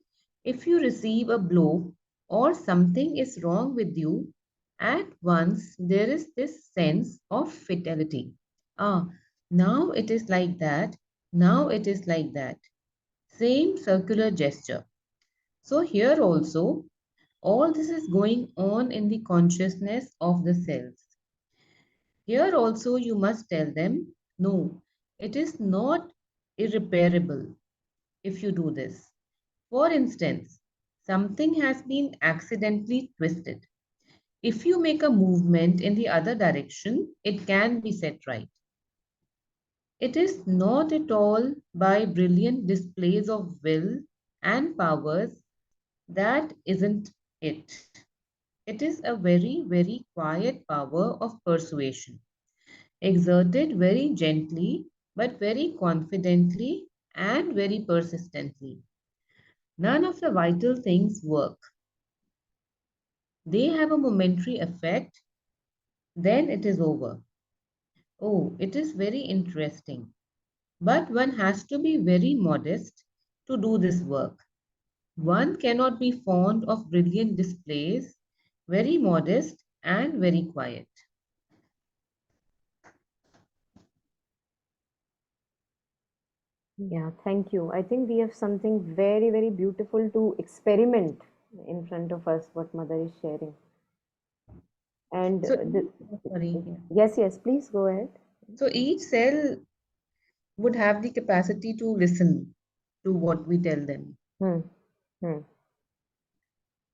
if you receive a blow or something is wrong with you, at once there is this sense of fatality. Ah, now it is like that, now it is like that. Same circular gesture. So here also, all this is going on in the consciousness of the cells. Here also you must tell them, no, it is not irreparable if you do this. For instance, something has been accidentally twisted. If you make a movement in the other direction, it can be set right. It is not at all by brilliant displays of will and powers. That isn't it. It is a very, very quiet power of persuasion, exerted very gently, but very confidently and very persistently. None of the vital things work. They have a momentary effect, then it is over. Oh, it is very interesting. But one has to be very modest to do this work. One cannot be fond of brilliant displays, very modest and very quiet. Yeah, thank you. I think we have something very, very beautiful to experiment in front of us, what Mother is sharing. And So, sorry, yeah. yes, yes, please go ahead. So each cell would have the capacity to listen to what we tell them. Hmm. Hmm.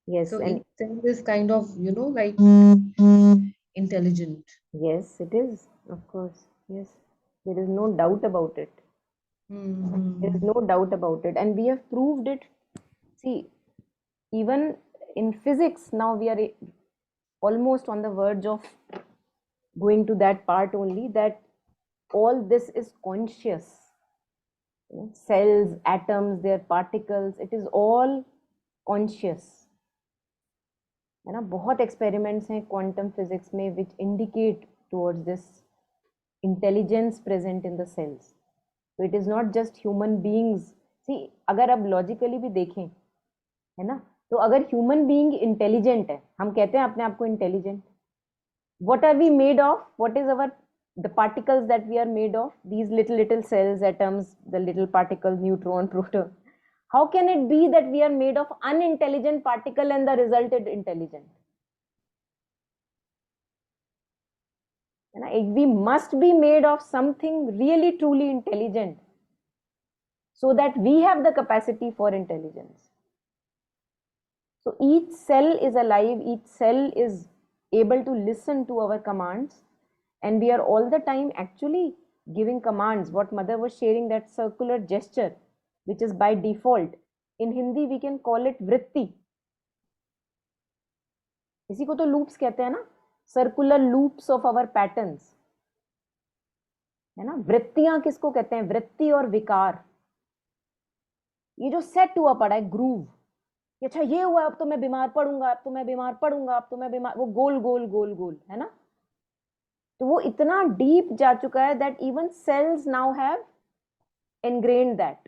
Yes, So each and cell is kind of, like intelligent. yes, it is, of course. Yes, there is no doubt about it. There is Hmm. no doubt about it. And we have proved it. See, even in physics, now we are almost on the verge of going to that part only, that all this is conscious. Cells, atoms, their particles, it is all conscious. है ना, बहुत experiments हैं quantum physics में which indicate towards this intelligence present in the cells. So it is not just human beings. See, अगर अब logically भी देखें, है ना, तो अगर human being intelligent है, हम कहते हैं अपने आप को intelligent. What are we made of? What is our the particles that we are made of? These little cells, atoms, the little particles, neutron, proton. How can it be that we are made of unintelligent particle and the result is intelligent? We must be made of something really truly intelligent so that we have the capacity for intelligence. So each cell is alive, each cell is able to listen to our commands, and we are all the time actually giving commands. What Mother was sharing, that circular gesture, which is by default. In Hindi, we can call it vritti. इसी को तो loops कहते हैं ना, circular loops of our patterns. है ना, वृत्तियां किसको कहते हैं? वृत्ति और विकार, ये जो सेट हुआ पड़ा है ग्रूव, अच्छा ये हुआ, अब तो मैं बीमार पड़ूंगा, अब तो मैं बीमार पड़ूंगा, अब तो मैं बीमार, वो गोल गोल गोल गोल, है ना, तो वो इतना डीप जा चुका है that even cells now have ingrained that.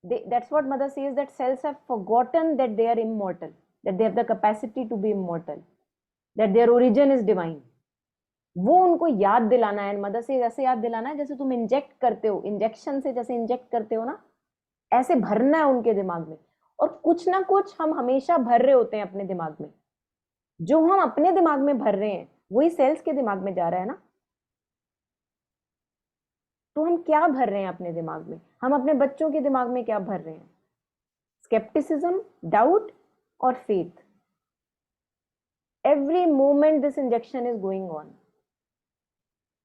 That's what Mother says, that cells have forgotten that they are immortal, that they have the capacity to be immortal, that their origin is divine. वो उनको याद दिलाना है. Mother से ऐसे याद दिलाना है जैसे तुम इंजेक्ट करते हो, इंजेक्शन से जैसे इंजेक्ट करते हो ना, ऐसे भरना है उनके दिमाग में. और कुछ ना कुछ हम हमेशा भर रहे होते हैं अपने दिमाग में. जो हम अपने दिमाग में भर रहे हैं वही सेल्स के दिमाग में जा रहा है ना. तो हम क्या भर रहे हैं अपने दिमाग में? हम अपने बच्चों के दिमाग में क्या भर रहे हैं? स्केप्टिसिज्म, डाउट और faith. Every moment this injection is going on.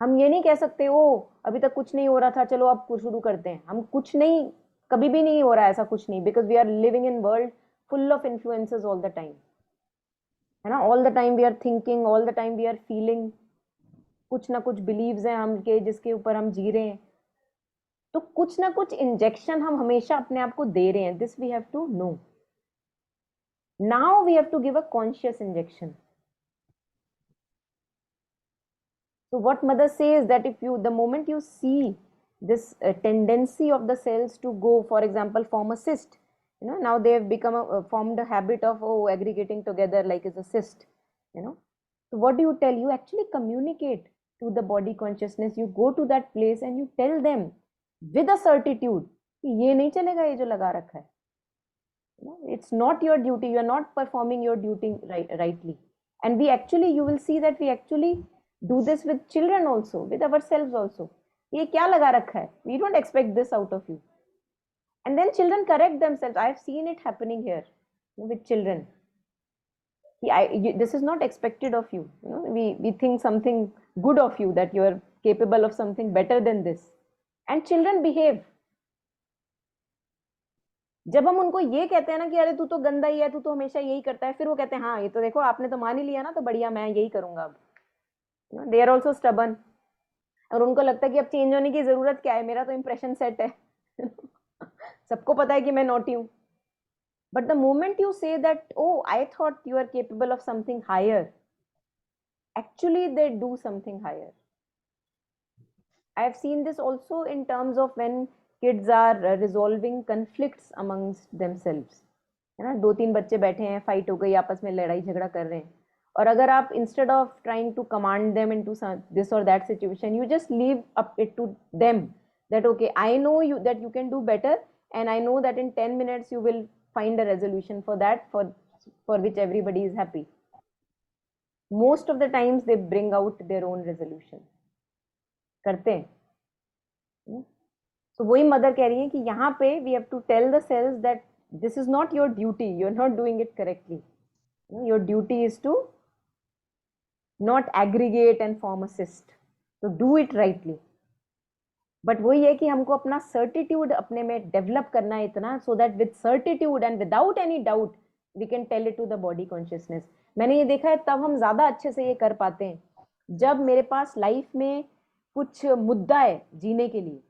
हम ये नहीं कह सकते ओ अभी तक कुछ नहीं हो रहा था, चलो अब कुछ शुरू करते हैं. हम कुछ नहीं, कभी भी नहीं हो रहा है ऐसा कुछ नहीं, because we are living in world full of influences all the time, है ना. All the time we are thinking, all the time we are feeling. कुछ ना कुछ बिलीव्स हैं हम के जिसके ऊपर हम जी रहे हैं. तो कुछ ना कुछ इंजेक्शन हम हमेशा अपने आप को दे रहे हैं. This we have to know. Now we have to give a conscious injection. So what Mother says, that if you, the moment you see this tendency of the cells to go, for example, form a cyst, you know, now they have become formed a habit of aggregating together like as a cyst, you know. So what do you tell? You actually communicate to the body consciousness. You go to that place and you tell them with a certitude कि ये नहीं चलेगा, ये जो लगा रखा है. It's not your duty. You are not performing your duty rightly. And we actually, you will see that we actually do this with children also, with ourselves also. ये क्या लगा रखा है? We don't expect this out of you. And then children correct themselves. I have seen it happening here with children. This is not expected of you. You know, we think something good of you, that you are capable of something better than this. And children behave. जब हम उनको ये कहते हैं ना कि अरे तू तो गंदा ही है, तू तो हमेशा यही करता है, फिर वो कहते हैं हाँ ये तो देखो आपने तो मान ही लिया ना, तो बढ़िया मैं यही करूंगा अब। They are also stubborn. और उनको लगता है कि अब चेंज होने की जरूरत क्या है, मेरा तो इंप्रेशन सेट है। सबको पता है कि मैं नोटी हूँ। But the moment you say that oh I thought you are capable of something higher, actually they do something higher. I have seen this also in terms of when kids are resolving conflicts amongst themselves. है ना, दो तीन बच्चे बैठे हैं, fight हो गई, आपस में लड़ाई झगड़ा कर रहे हैं, और अगर आप instead of trying to command them into this और that situation, you just leave up it to them that okay, I know you that you can do better, and I know that in 10 minutes you will find a resolution for that, for which everybody is happy. Most of the times they bring out their own resolution, करते हैं। तो वही mother कह रही है कि यहाँ पे we have to tell the cells that this is not your duty, you are not doing it correctly, your duty is to not aggregate and form a cyst, तो डू इट राइटली। बट वही है कि हमको अपना certitude अपने में develop करना है इतना, so that with certitude and without any doubt we can tell it to the body consciousness. मैंने ये देखा है, तब हम ज्यादा अच्छे से ये कर पाते हैं जब मेरे पास लाइफ में कुछ मुद्दा है जीने के लिए।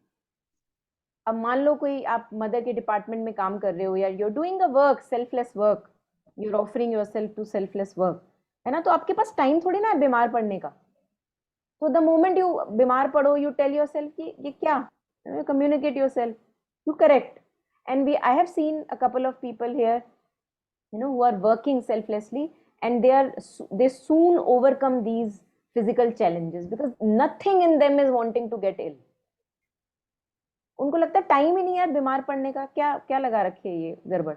अब मान लो कोई आप मदर के डिपार्टमेंट में काम कर रहे हो, या you are doing a work, selfless work, you are offering yourself to selfless work, है ना, तो आपके पास टाइम थोड़ी ना है बीमार पड़ने का। तो द मोमेंट यू बीमार पड़ो, यू टेल योरसेल्फ कि ये क्या, communicate yourself, you correct. And we I have seen a couple of people here, who are working selflessly, and they soon overcome these physical challenges because nothing in them is wanting to get ill. उनको लगता है time ही नहीं है यार बीमार पड़ने का, क्या क्या लगा रखे है ये गड़बड़,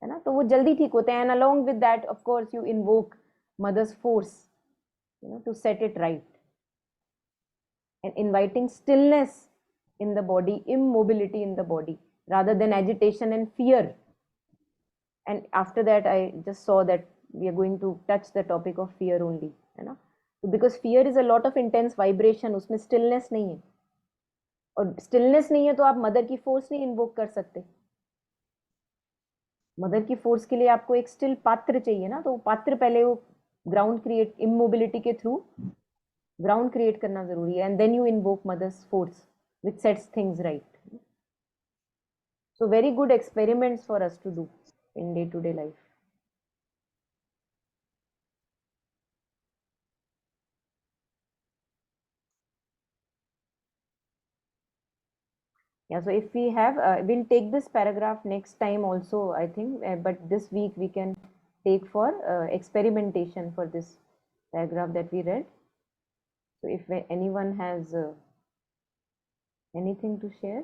है ना, तो वो जल्दी ठीक होते हैं। And along with that of course you invoke mother's force, to set it right, and inviting stillness in the body, immobility in the body, rather than agitation and fear. And after that I just saw that we are going to touch the topic of fear only, है ना, because fear is a lot of intense vibration, उसमें stillness नहीं है, और stillness नहीं है तो आप मदर की फोर्स नहीं इन्वोक कर सकते। मदर की फोर्स के लिए आपको एक स्टिल पात्र चाहिए ना, तो पात्र पहले वो ग्राउंड क्रिएट, इमोबिलिटी के थ्रू ग्राउंड क्रिएट करना जरूरी है, and then you invoke mother's force which sets things right. So very good experiments for us to do in day-to-day life. Yeah, so if we have, we'll take this paragraph next time also, I think, but this week we can take for experimentation for this paragraph that we read. So if anyone has anything to share.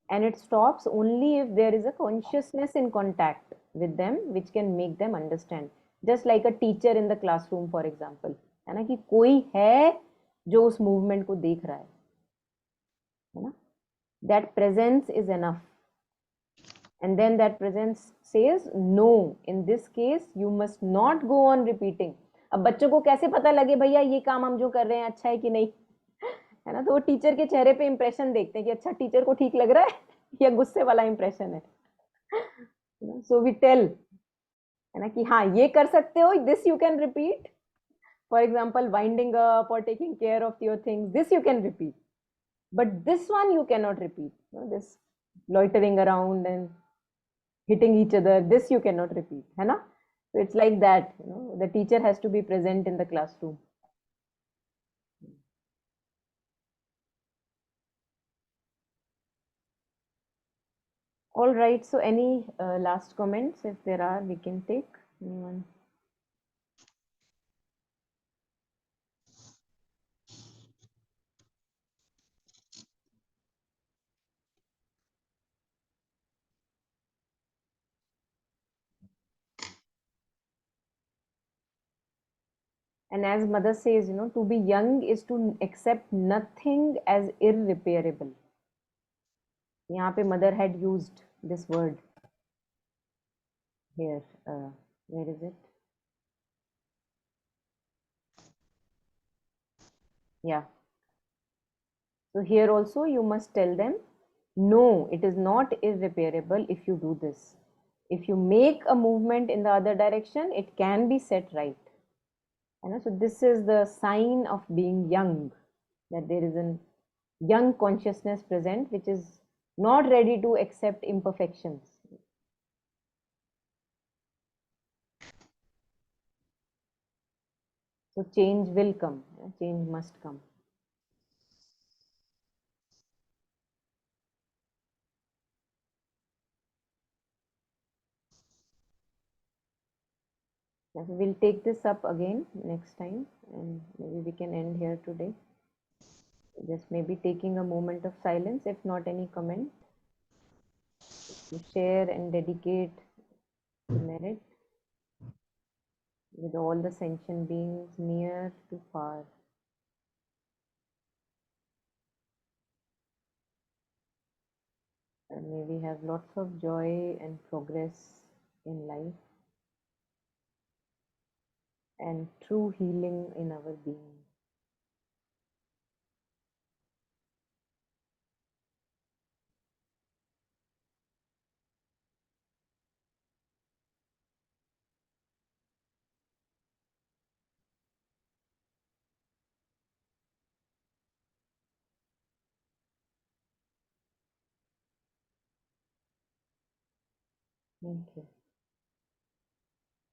And it stops only if there is a consciousness in contact with them which can make them understand, just like a teacher in the classroom for example, है ना, कि कोई है जो उस movement को देख रहा है ना, that presence is enough, and then that presence says no, in this case you must not go on repeating. अब बच्चों को कैसे पता लगे भैया ये काम हम जो कर रहे हैं अच्छा है कि नहीं, है ना, तो वो टीचर के चेहरे पे इंप्रेशन देखते हैं कि अच्छा टीचर को ठीक लग रहा है या गुस्से वाला इंप्रेशन है। सो वी टेल, है ना, कि हाँ ये कर सकते हो, this you can repeat, for example winding up और taking care of your things, this you can repeat, but this one you can not repeat, this loitering around and hitting each other, this you cannot repeat, है ना, so it's like that, the teacher has to be present in the classroom. All right, so any last comments, if there are, we can take anyone. And as mother says, to be young is to accept nothing as irreparable. यहाँ पे mother had used this word here. Where is it? Yeah. So here also you must tell them, no, it is not irreparable if you do this. If you make a movement in the other direction, it can be set right. So this is the sign of being young, that there is a young consciousness present which is not ready to accept imperfections. So change will come, change must come. So we'll take this up again next time, and maybe we can end here today. Just maybe taking a moment of silence, if not any comment, to share and dedicate the merit with all the sentient beings near to far. And may we have lots of joy and progress in life and true healing in our being. Thank you.